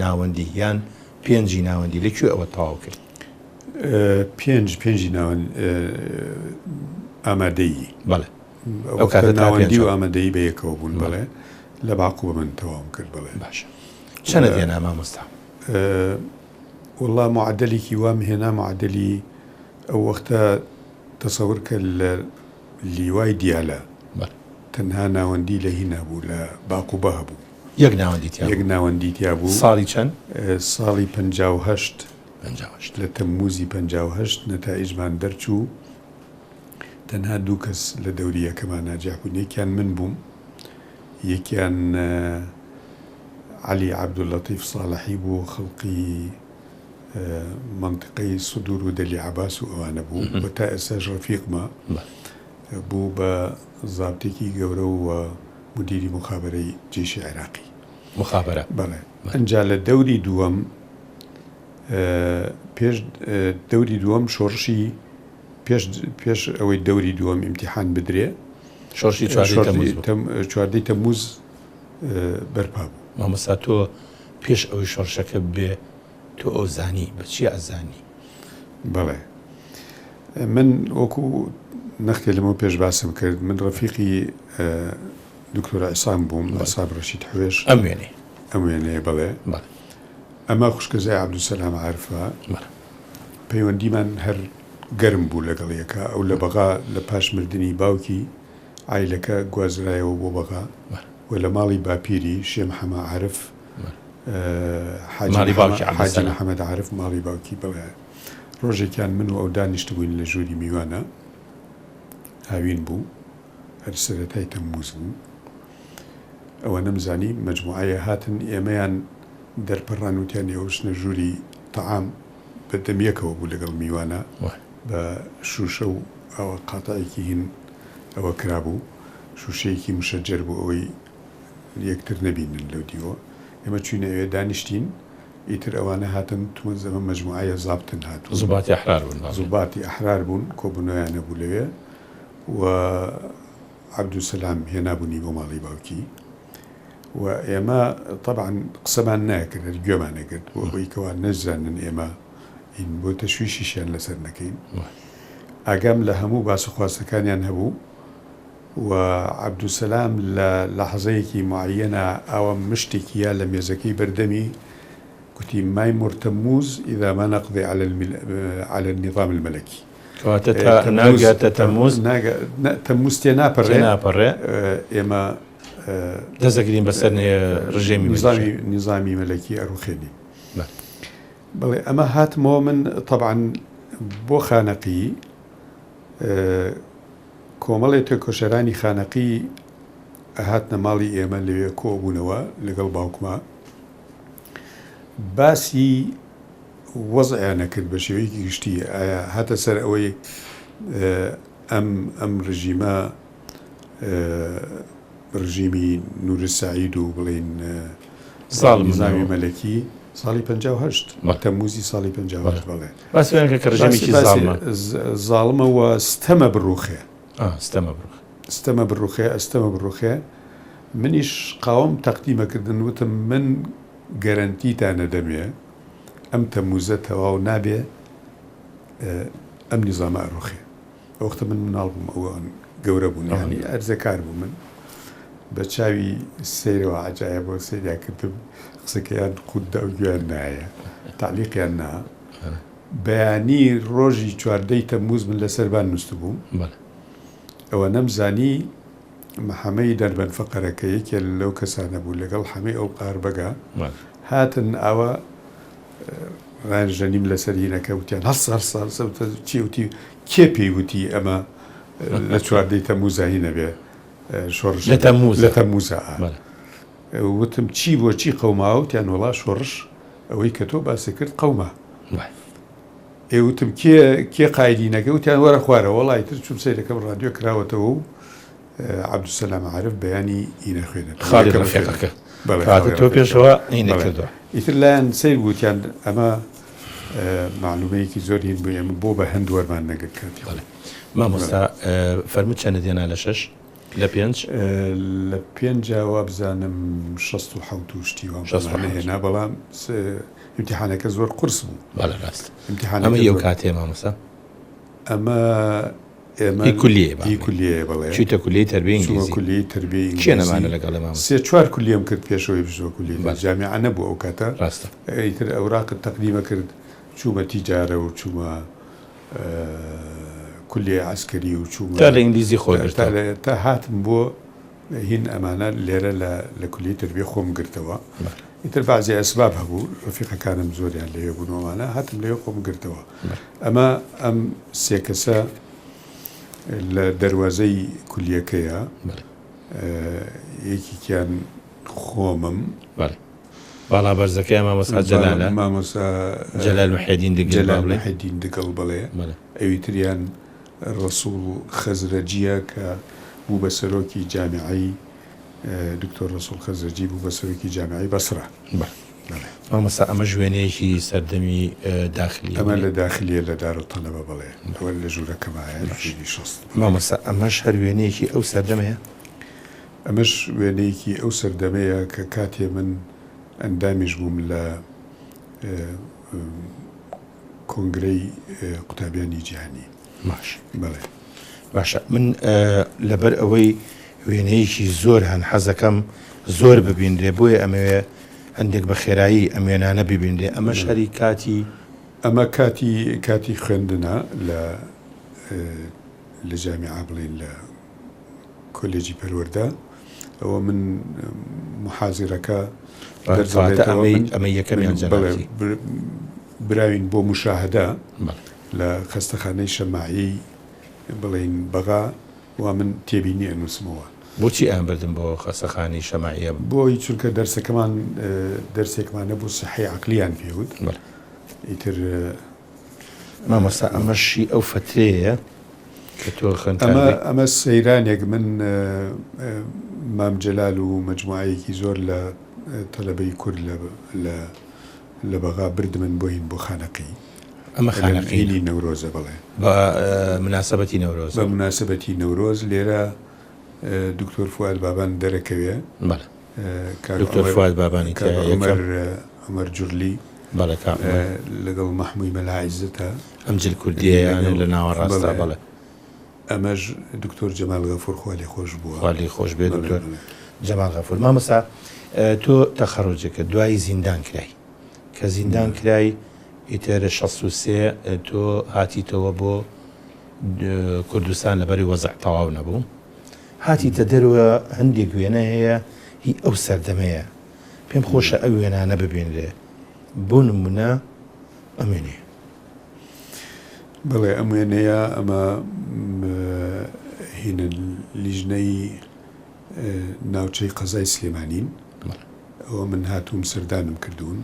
ناوەندی یان پێنجی ناوەندی لەکوێ ئەوە تەواو کرد پێنجی ناوەند ئامادەیی بەڵێ ئەو کاتە ناوەندی و ئامادەیی بەیەکەوە بوون بڵێ لە باقووە من تەواوم کرد بڵێ باشە چەنە دێنا مامۆستا وەڵڵا معدەلێکی وام هێنا معدەلی ئەو وەختە تەسەور کە لە لیوای دیالە تەنها ناوەندی لە هی نەبوو لە باقووبە هەبوو یەک ناوەندی تیا بوو ساڵی چەند ساڵی 58 لە تەمموزی 58 نەتائیجمان دەرچوو تەنها دوو کەس لە دەوریەکەمان ناجاح بوون یەکیان من بووم یەکیان عەلی عەبدولەتیف ساڵحی بوو خەڵقی منطقەی سودور و دەلی عەباس و ئەوانە بوو بە تا ئێستاش ڕەفیقمە بوو بە زابتێکی گەورە و مدیری مخابرەی جێشی عێراقی مخابرە بەڵێ ئەنجا لە دەوری دووەم پێش دەوری دووەم شۆڕشی پێش ئەوەی دەوری دووەم ئیمتیحان بدرێ شۆڕشی 14 تەمموز بەرپا بوو. مامۆستا تۆ پێش ئەوەی شۆڕشەکە بێ تۆ ئەو زانی بەچی ئەزانی؟ بەڵێ من وەکو نەختێ لەمە پێش باسم کرد من ڕەفیقی دکتۆرە عیسام بووم ئەساب ڕەشید حوێش ئەم وێنەیە بڵێ ئەمە خوشکەزای عەبدولسەلام عارفە پەیوەندیمان هەر گەرم بوو لەگەڵ یەکە ئەو لە بەغا لە پاش مردنی باوکی عایلەکە گوازرایەوە بۆ بەغا و لە ماڵی باپیری شێ محەممە عارف حاجی محەممەد عارف ماڵی باوکی بڵێ ڕۆژێکیان من و ئەو دانیشت بووین لە ژووری میوانە هاوین بوو هەر سەرەتای تەمموز بوو ئەوە نەمزانی مەجموعەیە هاتن ئێمەیان دەرپەڕان وتیان ئێوەشنە ژووری تەعام بەدەمیەکەوە بوو لەگەڵ میوانە بە شوشە و ئەوە قاتایەکی هین ئەوە کرابوو شوشەیەکی مشەجەر بوو ئەوەی یەکتر نەبینن لەو دیوە ئێمە چوینە ئێوێ دانیشتین ئیتر ئەوانە هاتن تومە زەمە مەجموعەیە زابتن هاتوو زوباتی ئەحرار بوون کۆبوونەوەیان نەبوو لەوێ و عەبدولسەلام هێنابوونی بۆ ماڵی باوکی و ئێمە طبعا قسەمان ناکرد گوێمان نەکرد بۆ ئەوەی کەوا نەزانن ئێمە این بۆ تەشویشیشیان لەسەر نەکەین ئاگام لە هەموو باسەخواستەکانیان هەبوو و عەبدولسەلام لە لەحەزەیەکی معەنە ئەوە مشتێکی یا لە مێزەکەی بەردەمی گوتی مای مرتەموز ئیذا ما نقضي على النظام الملكي ناگاتە تەمموز تەمموز تێ ناپەڕێ ئێمە دەزەگرین بەسەر نظامی مەلەکی ئەروخێنی بەڵێ ئەمە هاتمەوە من طبعا بۆ خانەقی کۆمەڵێتە کۆشەرانی خانەقی هاتنە ماڵی ئێمە لەوێ کۆبوونەوە لەگەڵ باوکما باسی وەزعیانە کرد بە شێوەیەکی گشتی ئایا هاتە سەر ئەوەی ئەم ڕژیمە ڕژیمی نورسعید و بڵێن نظامی مەلەکی ساڵی 58 تەمموزی ساڵی 58 بڵێ زاڵمەوە ستەمە بڕوخێ ئەستەمە بڕوخێ منیش قاوم تەقدیمەکردن وتم من گەرەنتیتانە دەمێ ئەم تەمموزە تەواو نابێ ئەم نیزامە ئەڕوخێ ئەوختە من مناڵ بووم ئەوە گەورە بوون ینی ئەرزەکار بوو من بە چاوی سەیرەوە عەجایە بۆ سەیریا کردم قسەکەیان قوددا و گوێیان نایە تعلیقیان نا بەیانی ڕۆژی 14 تەمموز من لەسەربان نووست بووم ئەوە نەمزانی محەمەی دەربەن فەقەرەکە یەکێ لەو کەسانە بوو لەگەڵ هەمەی ئەو قاربەگا هاتن ئەوە ڕانژەنیم لەسەر هینەکە وتیان هەر چی وتی کێ پێی وتی ئەمە لە 14 تەمموز هینە بێ شۆڕش لە تەمموزە وتم چی بۆ چی قەوماوە وتیان وەڵا شۆڕش ئەوەی کە تۆ باسی کرد قەومە ئێوتم کێ قایدینەکە وتیان وەرە خوارە وەڵای تر چوم سەیرەکەم ڕادیۆ کراوەتەوە و عەبدولسەلام عارف بەیانی ئینە خوێنێت تۆ پێشەوە ئینە کردووە ئیتر لایەن سیر وتیان ئەمە معلومەیەکی زۆر هین بوو ئێمە بۆ بە هەند وەرمان نەگرت کردی مامۆستا فەرمووت چەندە دێنا لە 6 لە 5 لە 5 بزانم 67 شتی هێنا بەڵام ئیمتیحانەکە زۆر قورس بوو ڕاست ئەمە یەو کاتێ مامۆستا ئەمە ئێمە کولیە بڵێ چیتە کولی تەربیە ئینگلیزی کولی تەربیە ئینگلیزی چێ نەمانە لەگەڵ مام 3-4 کولیم کرد پێشەوەی بژۆ کولی جامیعە نەبوو ئەو کاتە ڕاستە ئیتر ئەوراقت تەقدیمە کرد چوومە تیجارە و چوومە کولیە عەسکەری و چوومە تا لە ئینگلیزی خۆگرتە تا هاتم بۆ هین ئەمانە لێرە لە کولی تەربیە خۆم گرتەوە ئیتر بەعزی ئەسباب هەبوو ڕەفیقەکانم زۆریان لەوێ بوونەوەمانە هاتم لەوێ خۆم گرتەوە ئەمە ئەم سێ کەسە لە دەروازەی کولیەکەیە یەکیان خۆمم باڵا بەرزەکەی مامۆستا جەلالە مامۆستا جەلال محەیدین دگەڵ بڵێ ئەوی تریان ڕەسوڵ خەزرەجیە کە بوو بە سەرۆکی جامیعەی دکتۆر ڕەسوڵ خەزەرجی بوو بەسەرێکی جامعی بەسرە. مامۆستا ئەمە ژوێنەیەکی سەردەمی داخلی ئەمە لە داخلیە لە دارالتەلەبە بڵێ ئەوە لە ژوورەکەمایە شەست. مامۆستا ئەمەش هەر وێنەیەکی ئەو سەردەمەیە؟ ئەمەش وێنەیەکی ئەو سەردەمەیە کە کاتێ من ئەندامیش بووم لە کۆنگرەی قوتابیانی جیهانی. باش بەڵێ باشە من لەبەر ئەوەی وێنەیەکی زۆر هەن حەزەکەم زۆر ببیندرێ بۆیە ئەمەوێ هەندێک بە خێرایی ئەم وێنانە ببیندرێ ئەمە شەری کاتی ئەمە کاتی خوێندنە لە جامیعا بڵێن لە کۆلێجی پەروەردە ئەوە من محازیرەکە ئەمە یەکەمیان جەنابەتی براوین بۆ مشاهدە لە خەستەخانەی شەماعی بڵێن بەغا و من تێبینی ئەنووسمەوە. بۆچی ئەم بردم بۆ خەستەخانەی شەماعیە؟ بۆی چونکە دەرسەکەمان دەرسێکمانە بۆ سەحی عەقلیان پێوت. ئیتر مامۆستا ئەمەشی ئەو فترەیە کە تۆ ئەمە سەیرانێک من مام جەلال و مەجموعەیەکی زۆر لە تەلەبەی کورد لە بەغا بردمن بۆین بۆ خانەقی. ئەمە خانەقینی نەورۆزە بڵێ بە مناسبەتی نەورۆز. بە مناسبەتی نەورۆز لێرە دکتۆر فواد بابان دەرەکەوێ. دکتۆر فواد بابانی عومەر جورلی لەگەڵ مەحمووی مەلاعیزەتە ئەم جل کوردییان لە ناوەڕاستە بڵێ. ئەمەش دکتۆر جەمال غەفوور خوالی خۆش بووە. خوالی خۆش بێ دکتۆر جەمال غەفوور. مامۆستا تۆ تەخەڕوجەکە دوای زیندان کرای کە زیندان کرای ئیتر 63 تۆ هاتیتەوە بۆ کوردستان لەبەری وەزع تەواو نەبوو هاتیتە دەروە هەندێک وێنە هەیە هی ئەو سەردەمەیە پێم خۆشە ئەو وێنانە ببێنرێ بۆ نمونە ئەم وێنەیە. بڵێ ئەم وێنەیە ئەمە هینە لیژنەی ناوچەی قەزای سلێمانین ئەوە من هاتووم سەردانم کردوون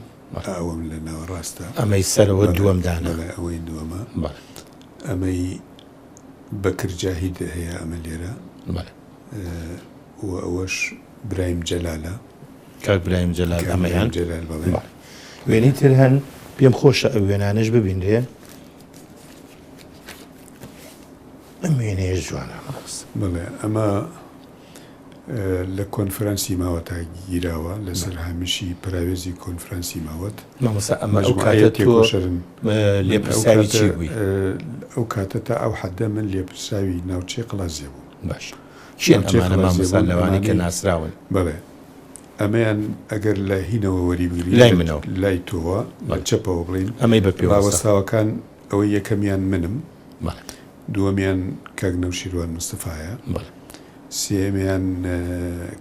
ئەوەم لە ناوەڕاستە ئەمەی سەرەوە دووەمدانە ئەوەی دووەمە ئەمەی بەکرجاهید هەیە ئەمە لێرە و ئەوەش برایم جەلالە کاک برایم جەلال ئەمەیان وێنەی تر هەن پێم خۆشە ئەو وێنانەش ببینرێ ئەم وێنەیە جوانە بڵێ ئەمە لە کۆنفرانسی ماوەتا گیراوە لەسەر هەمیشی پراوێزی کۆنفرانسی ماوەت مامۆستا ئەمە ئەو کاتە تۆ لێپرساوی چی بووی؟ ئەو کاتە تا ئەو حەدە من لێپرساوی ناوچەی قڵازیە بوو. باش چیان ئەمانە مامۆستا لەوانی کە ناسراون؟ بەڵێ ئەمەیان ئەگەر لە هینەوە وەریبگری لای منەوە لای تۆوە چەپەوە بڵین ئەمەی بە پێوەستاوەکان ئەوەی یەکەمیان منم دووەمیان کاک نەوشیروان مستەفایە سێمیان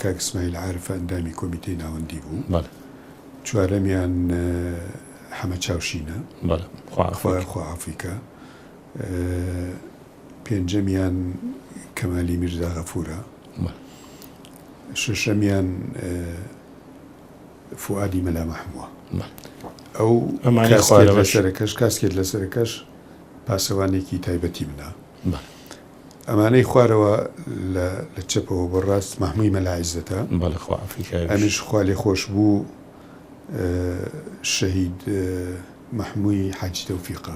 کاک ئیسماعیل عارفە ئەندامی کۆمیتەی ناوەندی بوو چوارەمیان حەمە چاوشینە خواعافیکە پێنجەمیان کەمالی میرزا غەفوورە شەشەمیان فوادی مەلا مەحمووە ئەو لەسەرەکەش کاسکێت لەسەرەکەش پاسەوانێکی تایبەتی منە ئەمانەی خوارەوە لە چەپەوە بەڕاست مەحمووی مەلاعیزەتە ئەمیش خوالی خۆش بوو شەهید مەحمووی حاجی تەوفیقە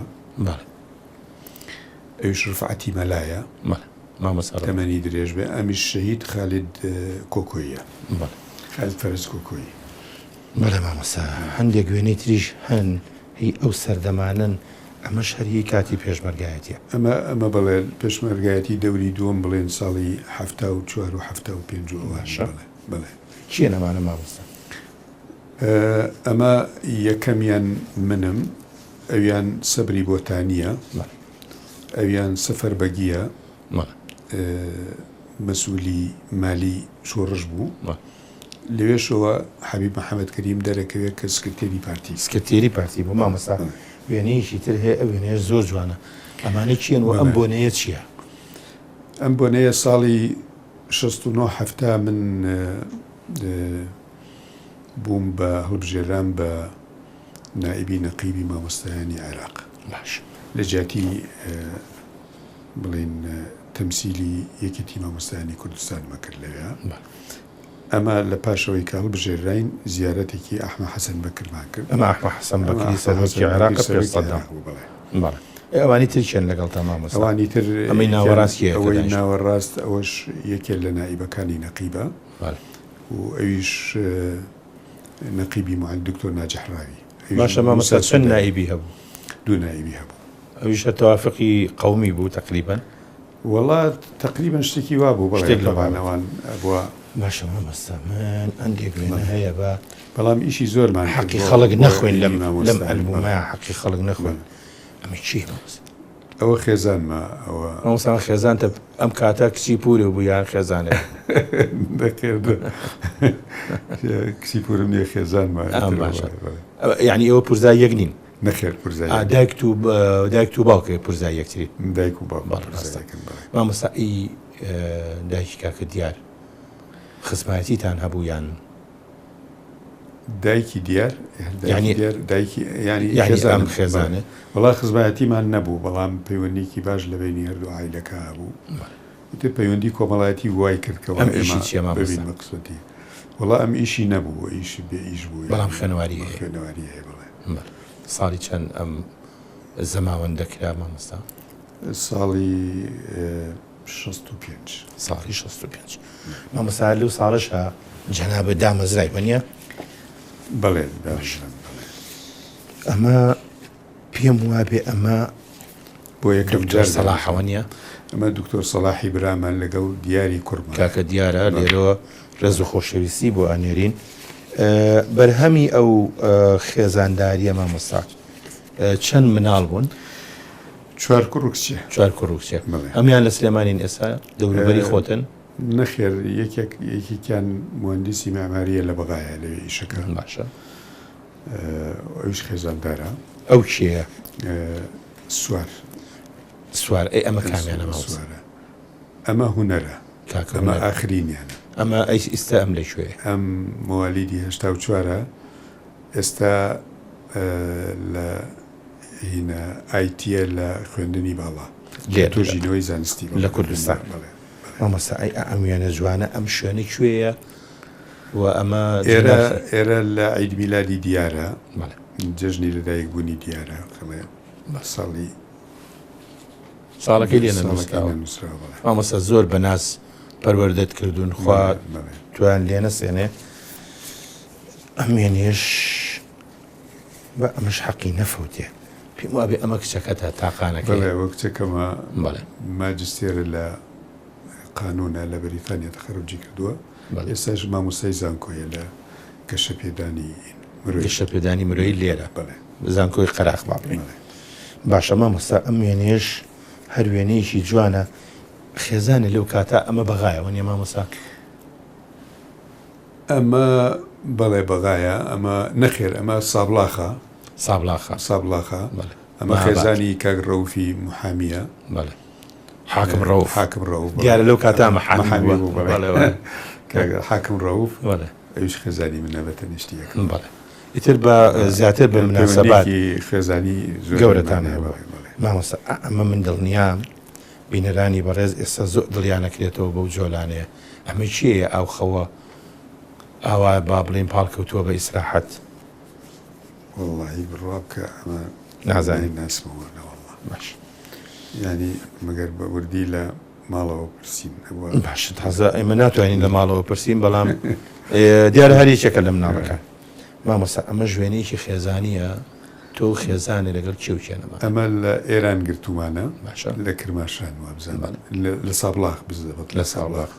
ئەویش ڕفعەتی مەلایە تەمەنی درێژ بێ ئەمیش شەهید خالید کۆکۆیە خالید فەرز کۆکۆیی. بەڵێ مامۆستا هەندێک وێنەی تریش هەن هی ئەو سەردەمانن ئەمەش هەریە کاتی پێشمەرگایەتیە ئەمە بڵێ پێشمەرگایەتی دەوری دووەم بڵێن ساڵی 1970 و 1970 بڵێ چیە نەمانە مامۆستا؟ ئەمە یەکەمیان منم ئەویان سەبری بۆتانیە ئەویان سەفەر بەگیە مەسئولی مالی شۆڕش بوو لەوێشەوە حەبیب محەممەد کەریم دەرەکەوێت کە سکرتێری پارتی بوو مامۆستا وێنەیەکی تر هەیە ئەو وێنەیە زۆر جوانە ئەمانەی چیان و ئەم بۆنەیە چییە؟ ئەم بۆنەیە ساڵی 1970 من بووم بە هەڵبژێران بە نائیبی نەقیبی مامۆستایانی عێراق لە جیاتی بڵێن تەمسیلی یەکێتی مامۆستایانی کوردستان مەکرد لەوێ ئەمە لە پاشەوەی کاڵ بژێراین زیارەتێکی ئەحمە حەسەن بەکرمان کرد. ئەمە ئەحمە حەسەن بەکری سەرۆکی عێراق پێش سەدام. بەڵێ ئەوانی ترچێن لەگەڵ تەمامەستا. ئەوانی تر ئەمەی ناوەڕاستیە ئەوەی ناوەڕاست ئەوەش یەکێک لە نائیبەکانی نەقیبە و ئەویش نەقیبی معالیم دکتۆر ناجح ڕاوی. باشە مامۆستا چەند نائیبی هەبوو؟ 2 نائیبی هەبوو. ئەویش تەوافقی قەومی بوو تقریبا. وڵات تقریبا شتێکی وا بوو بەڵێ لەوانەوان بووە. باشە مامۆستا من ئەندێک وێنە هەیە بە بەڵام ئیشی زۆرمان حەقی خەڵک نەخوێن لەم ئەلبومە حەقی خەڵک نەخوێن. ئەمە چی مامۆستا؟ ئەوە خێزانمە ئەوە مامۆستا خێزانتە ئەم کاتە کچی پورێ بوو یان خێزانێ؟ کچی پورم نییە خێزانمە. یعنی ئەوە پورزای یەک نین؟ نەخێر پورزای دایک و باوکە پورزای یەکتری؟ دایک و باوک. مامۆستا ئەی دایکی کاکە دیار خزمەتیتان هەبوو یان دایکی دیار دایکی ینی خێزانێ؟ وڵا خزمەتیمان نەبوو بەڵام پەیوەندیکی باش لە بینی هەردوو عایلەکە هەبوو. تر پەیوەندی کۆمەڵایەتی وای کردکەوە ئێمە چیە ببین مەقسەدی وڵا ئەم ئیشی نەبوو ئیش بێ ئیش بوو بەڵام خوێنەواری هەیە بڵێ. ساڵی چەند ئەم زەماوەندەکرا مامۆستا؟ ساڵی 65. ساڵی 65. مامۆستا لەو ساڵەشە جەنابە دامەزرای وەنیە؟ بەڵێ ئەمە پێم وابێ ئەمە بۆ یەکەم جار سەلاحەوە نیە؟ ئەمە دکتۆر سەلاحی برامان لەگەڵ دیاری کوڕمان کاکە دیارە لێرەوە ڕێز و خۆشەویستی بۆ ئەنێرین. بەرهەمی ئەو خێزانداریە مامۆستا چەند مناڵ بوون؟ 4 کوڕ و کچێ. 4 کوڕ و کچێ. ئەمیان لە سلێمانین ئێستا دەوروبەری خۆتن؟ نەخێر یەکێکیان مهندسی معماریە لە بەغایە لەوێ ئیشەکە. باشە. ئەویش خێزاندارە. ئەو کێیە؟ سوار. ئەمە کامیانە سوارە؟ ئەمە هونەرە. ئەمە ئاخرینیانە. ئەمە ئێستا ئەم لەکوێ؟ ئەم موالیدی 84 ئێستا لە هینە ئایتیە لە خوێندنی باڵا توژینەوەی زانستی لە کوردستان. مامۆستا ئەمیانە جوانە ئەم شوێنە کوێیە و ئەمە ئێرە لە عید میلادی دیارە جژنی لەدایک بوونی دیارە ساڵەکەی لێ نووسراوە. مامۆستا زۆر بەناس پەروەردەت کردوون خوا توان لێ نەسێنێ. ئەمێنێش بە ئەمەش حەقی نەفەوتێ پێم وابێ ئەمە کچەکەتە تاقانەکە. ئەوە کچەکەمە ماجستێرە لە قانونە لە بەریتانیا تەخەرروجی کردووە. ئێستاش مامۆستای زانکۆیە لە گەشە پێدانی مرۆیی لێرە زانکۆی قەراق باڵێ. باشە مامۆستا ئەم وێنێش هەر وێنەیەکی جوانە خێزانە لەو کاتە ئەمە بەغایەوە نیە مامۆستا؟ ئەمە بەڵێ بەغایە ئەمە نەخێر ئەمە سابلاخە. ئەمە خێزانی کاک ڕەوفی محامیە. حاکم ڕەوف دیارە لەو کاتە محامی بوو. حاکم ڕەوف ئەویش خێزانی منە بەتەنیشتیەکە. ئیتر بە زیاتر بە مناسەبات خێزانی گەورەتان هەیە. مامۆستا ئەمە من دڵنیام بینەرانی بەڕێز ئێستا زۆر دڵیانەکرێتەوە بەو جۆلانەیە. ئەمە چییە ئەو خەوە ئاوا با بڵێن پاڵکەوتووە بە ئیسراحەت؟ وەڵڵاهی بڕوا بکە ئەمە نازانین ناسمەوە نەوەڵڵا. باش ینی مەگەر بە وردی لە ماڵەوە پرسین. باش تازە ئێمە ناتوانین لە ماڵەوە پرسین بەڵام دیارە هەریچێکە لە مناڵەکان. مامۆستا ئەمە ژوێنەیەکی خێزانیە تۆ خێزانێ لەگەڵ کێ و کێنەما؟ ئەمە لە ئێران گرتومانە لە کرماشان وابزان لە سابلاخ بزەبەت لە سابلاخ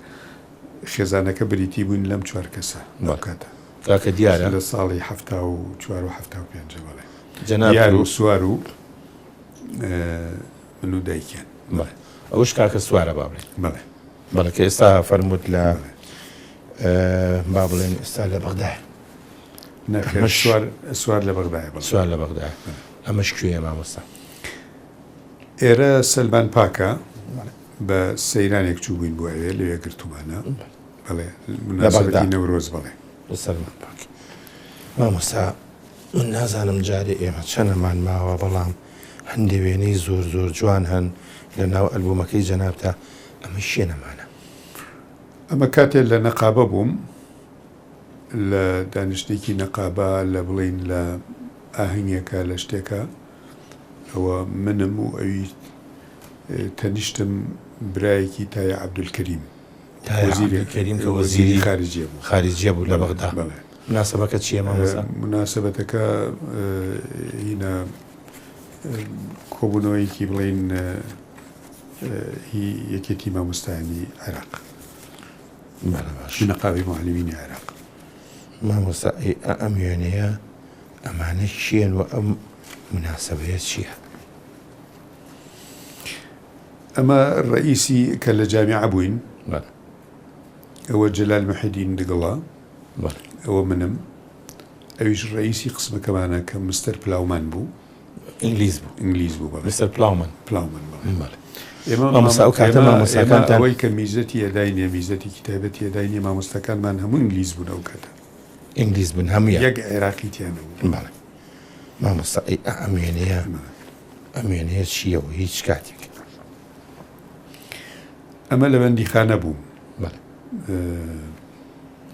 خێزانەکە بریتی بوون لەم 4 کەسە کاتە کاکە دیارە لە ساڵی 74 و 75 بەڵێ جەناب و سوار و من و دایکیان. ئەوش کاکە سوارە با بڵێن. بەڵێ کە ئێستا فەرمووت لە با بڵێن ئێستا لە بەغدایە. سوار لە بەغدایە. سوار لە بەغدایە. ئەمەش کوێیە مامۆستا؟ ئێرە سەلمان پاکە بە سەیرانێک چوو بووین بۆ ئەوێ لەوێ گرتومانە. بەڵێ مناسبەتی نەورۆز. بەڵێ لە سەلمان پاک. مامۆستا من نازانم جارێ ئێمە چەندەمان ماوە بەڵام هەندێک وێنەی زۆر جوان هەن لە ناو ئەلبومەکەی جەنابتە. ئەمە شوێنەمانە. ئەمە کاتێک لە نەقابە بووم لە دانیشتێکی نەقابە لە بڵین لە ئاهنگێکە لە شتێکە ئەوە منم و ئەوی تەنیشتم برایەکی تایە عەبدولکەریم کەریم کە وەزیری خارجیە بوو لە بەغدا. مناسبەکە چییە مامۆستا؟ مناسبەتەکە هینە کۆبوونەوەیکی بڵین یەکێتی مامۆستایانی عێراق نەقابی معلمینی عێراق. مامۆستا ئەم وێنەیە ئەمانە چیان و ئەم مناسبەیە چییە؟ ئەمە ڕئیسی کە لە جامیعە بووین ئەوە جەلال محەدین دگڵا ئەوە منم ئەویش ڕئیسی قسمەکەمانە کە مستەر پلاومان بوو ئینگلیز بوو مستەر پلاومان ئێمە ئەوەی کە میزەتی ئەداینێ میزەتی کتابەتی ئەداینێ مامۆستاکانمان هەموو ئینگلیز بوون ئەو کاتە ئینگلیز بن هەموو یەک عێراقی تیانە بوو. مامۆستا ئەم وێنەیە چییە و هیچ کاتێک ئەمە لە بەندیخانە بووم.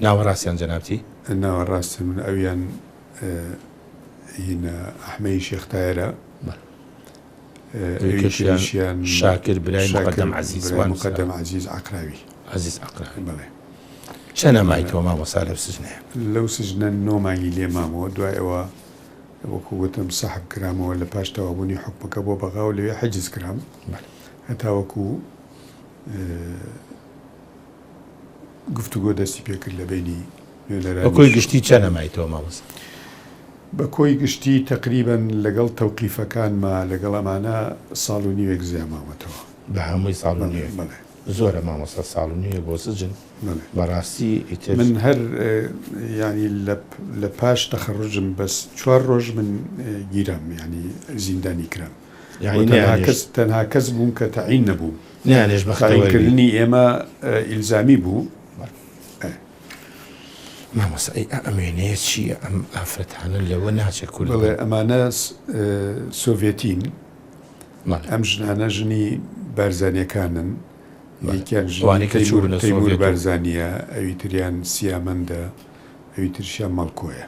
ناوەڕاستیان جەنابتی؟ ناوەڕاستن من ئەویان هینە ئەحمەی شێختایرە شاکر برای مقدم عزیز مقدم عزیز عقراوی بەڵێ چەنە مایتەوە مامۆستا لەو سژنەیە؟ لەو سژنە 9 مانگی لێ مامەوە دوای ئەوە وەکو گوتم سەحب کرامەوە لە پاش تەوابوونی حکمەکە بۆ بەغا و لەوێ حەجز کرام هەتا وەکو گفتوگۆ دەستی پێکرد لە بینی بەکۆی گشتی چەنە مایتەوە مامۆستا؟ بە کۆی گشتی تقریبەن لەگەڵ تەوقیفەکانمە لەگەڵ ئەمانە ساڵ و نیوێک زیاماوەتەوە بە هەمووی ساڵ و نیوێ زۆرە مامۆستا ساڵ و نیوێ بۆ سجن بەڕاستی من هەر ینی لە پاش تەخەڕژم بەس 4 ڕۆژ من گیرام ینی زیندانی کرام تەنها کەس بووم کە تەعین نەبوو نانێش بەخەرکردنی ئێمە ئیلزامی بوو. مامۆستا ئەم وێنەیە چییە؟ ئەم ئافرەتانە لەوە ناچێت کورد بڵێ ئەمانە سۆڤێتین ئەم ژنانە ژنی بارزانیەکانن تەیمور بارزانیە ئەوی تریان سیامەندە ئەوی ترشیان مەڵکۆیە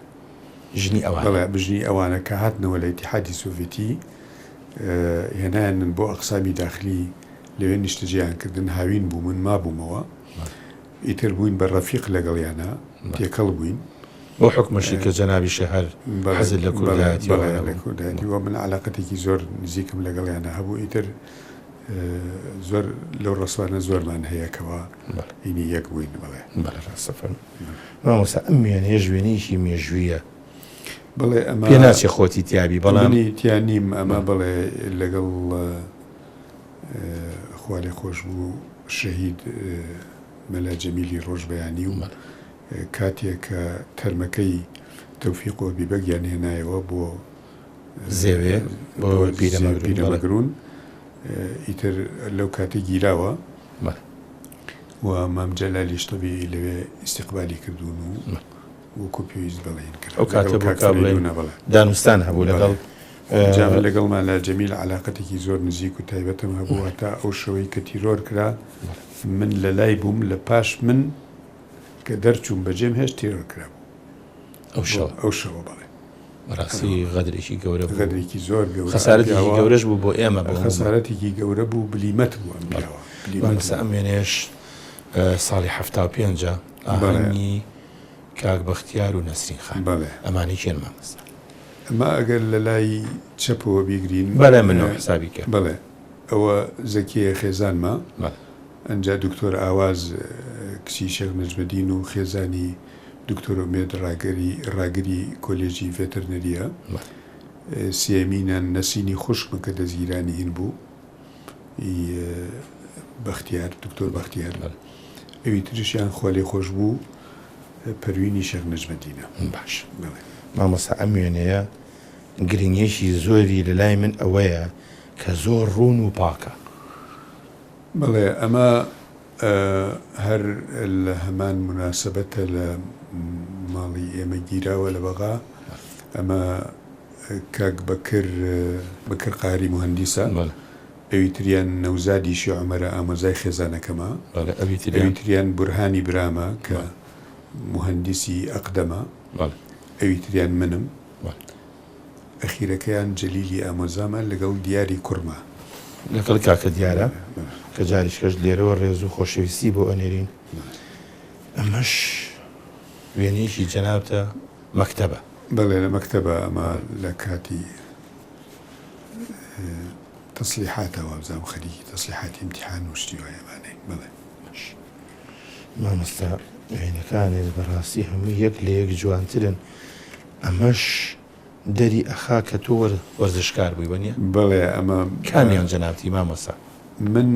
بژنی ئەوانە کە هاتنەوە لە ئیتیحادی سۆڤێتی هێنایانن بۆ ئەقسامی داخلی لەوێ نیشتەجییانکردن هاوین بوو من مابوومەوە ئیتر بووین بە ڕەفیق لەگەڵیانە تێکەڵ بووین بۆ حکمەشی کە جەنابی شەهەر حەزت لە کوردایەتیوە من علاقەتێکی زۆر نزیکم لەگەڵیانە هەبوو ئیتر زۆر لەو ڕسوانە زۆرمان هەیەکەوە هینی یەک بووین بڵێ مامۆستا ئەم وێنەیە ژوێنەیەکی مێژوویە بڵێ ئەمە پێ ناچێ خۆتی تیابی بەڵامی تیان نیم ئەمە بڵێ لەگەڵ خوا لێ خۆش بوو شەهید مەلا جەمیلی ڕۆژبەیانی و کاتێک کە تەرمەکەی تەوفیق و بیبەگیان هێنایەوە بۆ زێوێ بۆ پیرەمەگرون ئیتر لەو کاتێ گیراوە و مام جەلالیش تەبیعی لەوێ ئیستیقبالی کردوون و وەکو پێویست بەڵێن کرد ئەو کاتە بۆ دانوستان هەبوو لەگەڵمان لە جەمیل علاقەتێکی زۆر نزیک و تایبەتم هەبوو تا ئەو شەوەی کە تیرۆر کرا من لە لای بووم لە پاش من کە دەرچووم بەجێم هێشت تیرۆر کرا بوو ئەو شەوە بڵێ ڕاستی غەدرێکی گەورە بوو غەدرێکی زۆر گەورە خەسارەتێکی گەورەش بوو بۆ ئێمە خەسارەتێکی گەورە بوو بلیمەت بوو ئەمسا ئەم وێنەیەش ساڵی 75 ئاهەنگی کاک بەختیار و نەسرین خان ئەمانی چێن مامۆستا ئەمە ئەگەر لە لای چەپەوە بیگرین بەڵێ منەوە حسابی کرد بڵێ ئەوە زەکیە خێزانمە ئەنجا دکتۆر ئاواز کچی شێخ نەجمەدین و خێزانی دکتۆر ئومێد ڕاگری کۆلێژی ڤێتەرنەریە سێمینان نەسینی خوشکمە کە دەزگیرانی هین بوو بەختیار دکتۆر بەختیار ئەوی ترشیان خوا لێ خۆش بوو پەروینی شێخ نەجمەدینە باش مامۆستا ئەم وێنەیە گرنگێکی زۆری لە لای من ئەوەیە کە زۆر ڕوون و پاکە بەڵێ ئەمە هەر لە هەمان مناسبەتە لە ماڵی ئێمە گیراوە لە بەغا ئەمە کاک بەکر قاری مهندیسە ئەوی تریان نەوزادی شێ عومەرە ئامۆزای خێزانەکەمە ئەوی تریان بورهانی برامە کە مهندسی ئەقدەمە ئەوی تریان منم ئەخیرەکەیان جەلیلی ئامۆزامە لەگەڵ دیاری کوڕما لەگەڵ کاکە دیارە کە جاریشکەش لێرەوە ڕێز و خۆشەویستی بۆ ئەنێرین ئەمەش وێنەیەکی جەنابتە مەکتەبە بەڵێ لە مەکتەبە ئەمە لە کاتی تەسلیحاتەوە بزانم خەریکی تەسلیحاتی امتحان و شتی وایەمانەی بڵێ مامۆستا وێنەکانێت بەڕاستی هەموو یەک لە یەک جوانترن ئەمەش دەری ئەخا کە تۆ وەرزشکار بووی وەنیە بڵێ ئەمە کامیان جەنابەتی مامۆستا من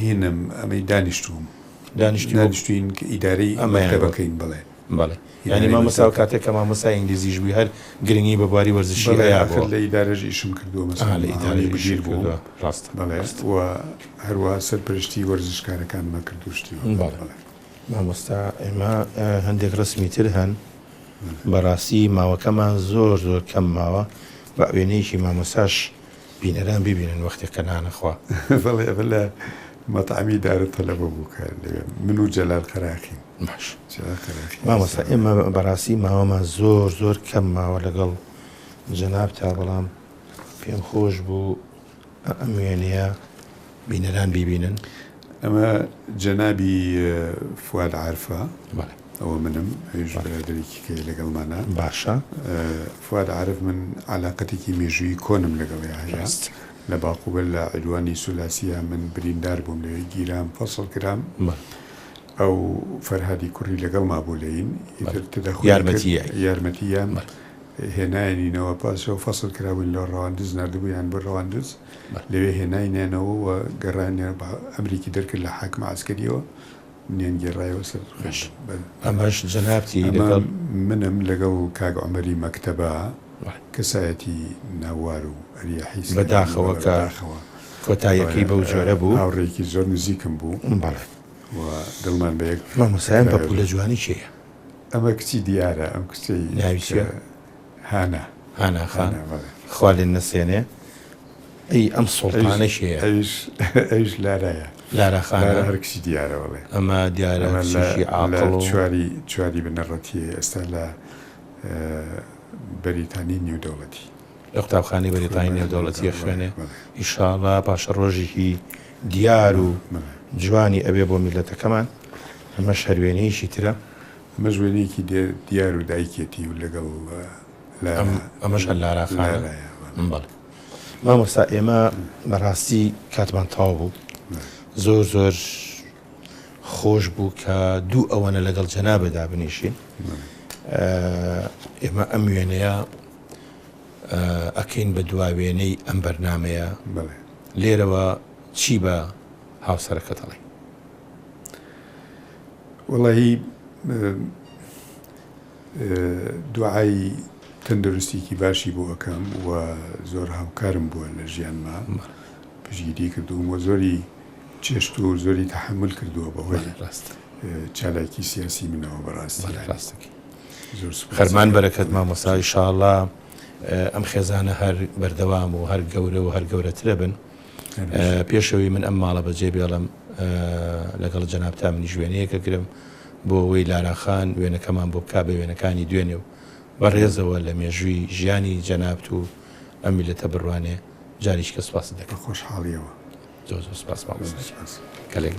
هینم ئەمەی دانیشتوم دانیشتوین کە ئیدارەی مەکتەبەکەین بڵێ بەڵێ ینی مامۆستا کاتێک کە مامۆستا ئینگلیزیش بووی هەر گرنگی بە بواری وەرزشی هەیە لە ئیدارەژ ئیشم کردووە مەسەڵەن لە ئیدارەی بگیر بووە ڕاستە بەڵێ و هەروە سەرپەرشتی وەرزشکارەکانمە کردوشتی مامۆستا ئێمە هەندێک ڕسمی تر هەن بەڕاستی ماوەکەمان زۆر زۆر کەم ماوە بە وێنەیەکی مامۆساش بینەران ببینن وەختێک کە نانەخوا بەڵێ لە مەتعامی دارە تەلەبە بوو کار لەوێ من و جەلال قەراقین باش مامۆستا ئێمە بەڕاستی ماوەمان زۆر زۆر کەم ماوە لەگەڵ جەناب تا بەڵام پێم خۆش بوو ئەم وێنەیە بینەران بیبینن ئەمە جەنابی فواد عارفە ئەوە منم ئەویش برادێکی کە لەگەڵمانە باشە فواد عارف من علاقەتێکی مێژووی کۆنم لەگەڵی هەیە لە باقوبل لە عیدوانی سولاسیە من بریندار بووم لەوێ گیرام فەسڵ کرام ئەو فەرهادی کوڕی لەگەڵ مابوولەین یارمەتیان هێناینەوە پاسەوە فەسڵ کراون لە ڕەواندز نردبوویان بۆ ڕەواندز لەوێ هێناینێنەوە و گەڕانیان ئەمریکی دەرکرد لە حاکمە عسکەریەوە منیان گێڕایەوە سەر ئەمەش جەنابتی منم لەگەڵ کاک عومەری مەکتەبە کەسایەتی ناوار و ئەریاحیس بەداخەوە کە کۆتاییەکەی بەو جۆرە بوو هاوڕێکی زۆر نزیکم بوو و دڵمان بە یەک مامۆسایان بە پولە جوانی چییە؟ ئەمە کچی دیارە ئەم کچەی ناویچە؟ هانا خان خوا لێن نەسێنێ ئەی ئەم سوڵتانە شەیە ئەویش لارایە لارە خانە هەر کچی دیارەوەڵێ ئەمە دیارە عاقڵ و چواری بنەڕەتی ئێستا لە بەریتانی نێودەوڵەتی لە قوتابخانەی بەریتانی نێودەوڵەتیە خوێنێ ئیشاڵڵا پاشە ڕۆژێکی دیار و جوانی ئەبێ بۆ میلەتەکەمان ئەمە هەروێنەیەکی ترە ئەمە ژوێنەیەکی دیار و دایکێتی و لەگەڵ ئەمەش هەر لاراخانە بەڵێ مامۆستا ئێمە بەڕاستی کاتمان تاو بوو زۆر زۆر خۆش بوو کە دوو ئەوەنە لەگەڵ جەنابەدا بنیشین ئێمە ئەم وێنەیە ئەکەین بە دواوێنەی ئەم بەرنامەیە لێرەوە چی بە هاوسەرەکە دەڵێ؟ وەڵی دوعای تەندروستێکی باشی بۆ ئەەکەم و زۆر هاوکارم بووە لە ژیانما پشگیری کردوم و زۆری چێشت و زۆری تەحمل کردووە بەهۆی چالاکی سیاسی منەوە بەڕاستی خەرمان بەرەکەت مامۆستا ئیشاڵڵا ئەم خێزانە هەر بەردەوام و هەر گەورە و هەر گەورەترە بن پێشەوەی من ئەم ماڵە بەجێ بێڵم لەگەڵ جەناب تا منی ژوێنەیەکە گرم بۆ ئەوەی لاراخان وێنەکەمان بۆ بکا بە وێنەکانی دوێنێ و بەڕێزەوە لە مێژووی ژیانی جەنابت و ئەم میلەتە بڕوانێ جاریشکە سوپاس دەکەم خۆشحاڵیەوە زۆر زۆر سوپاس مامۆستا کەلێک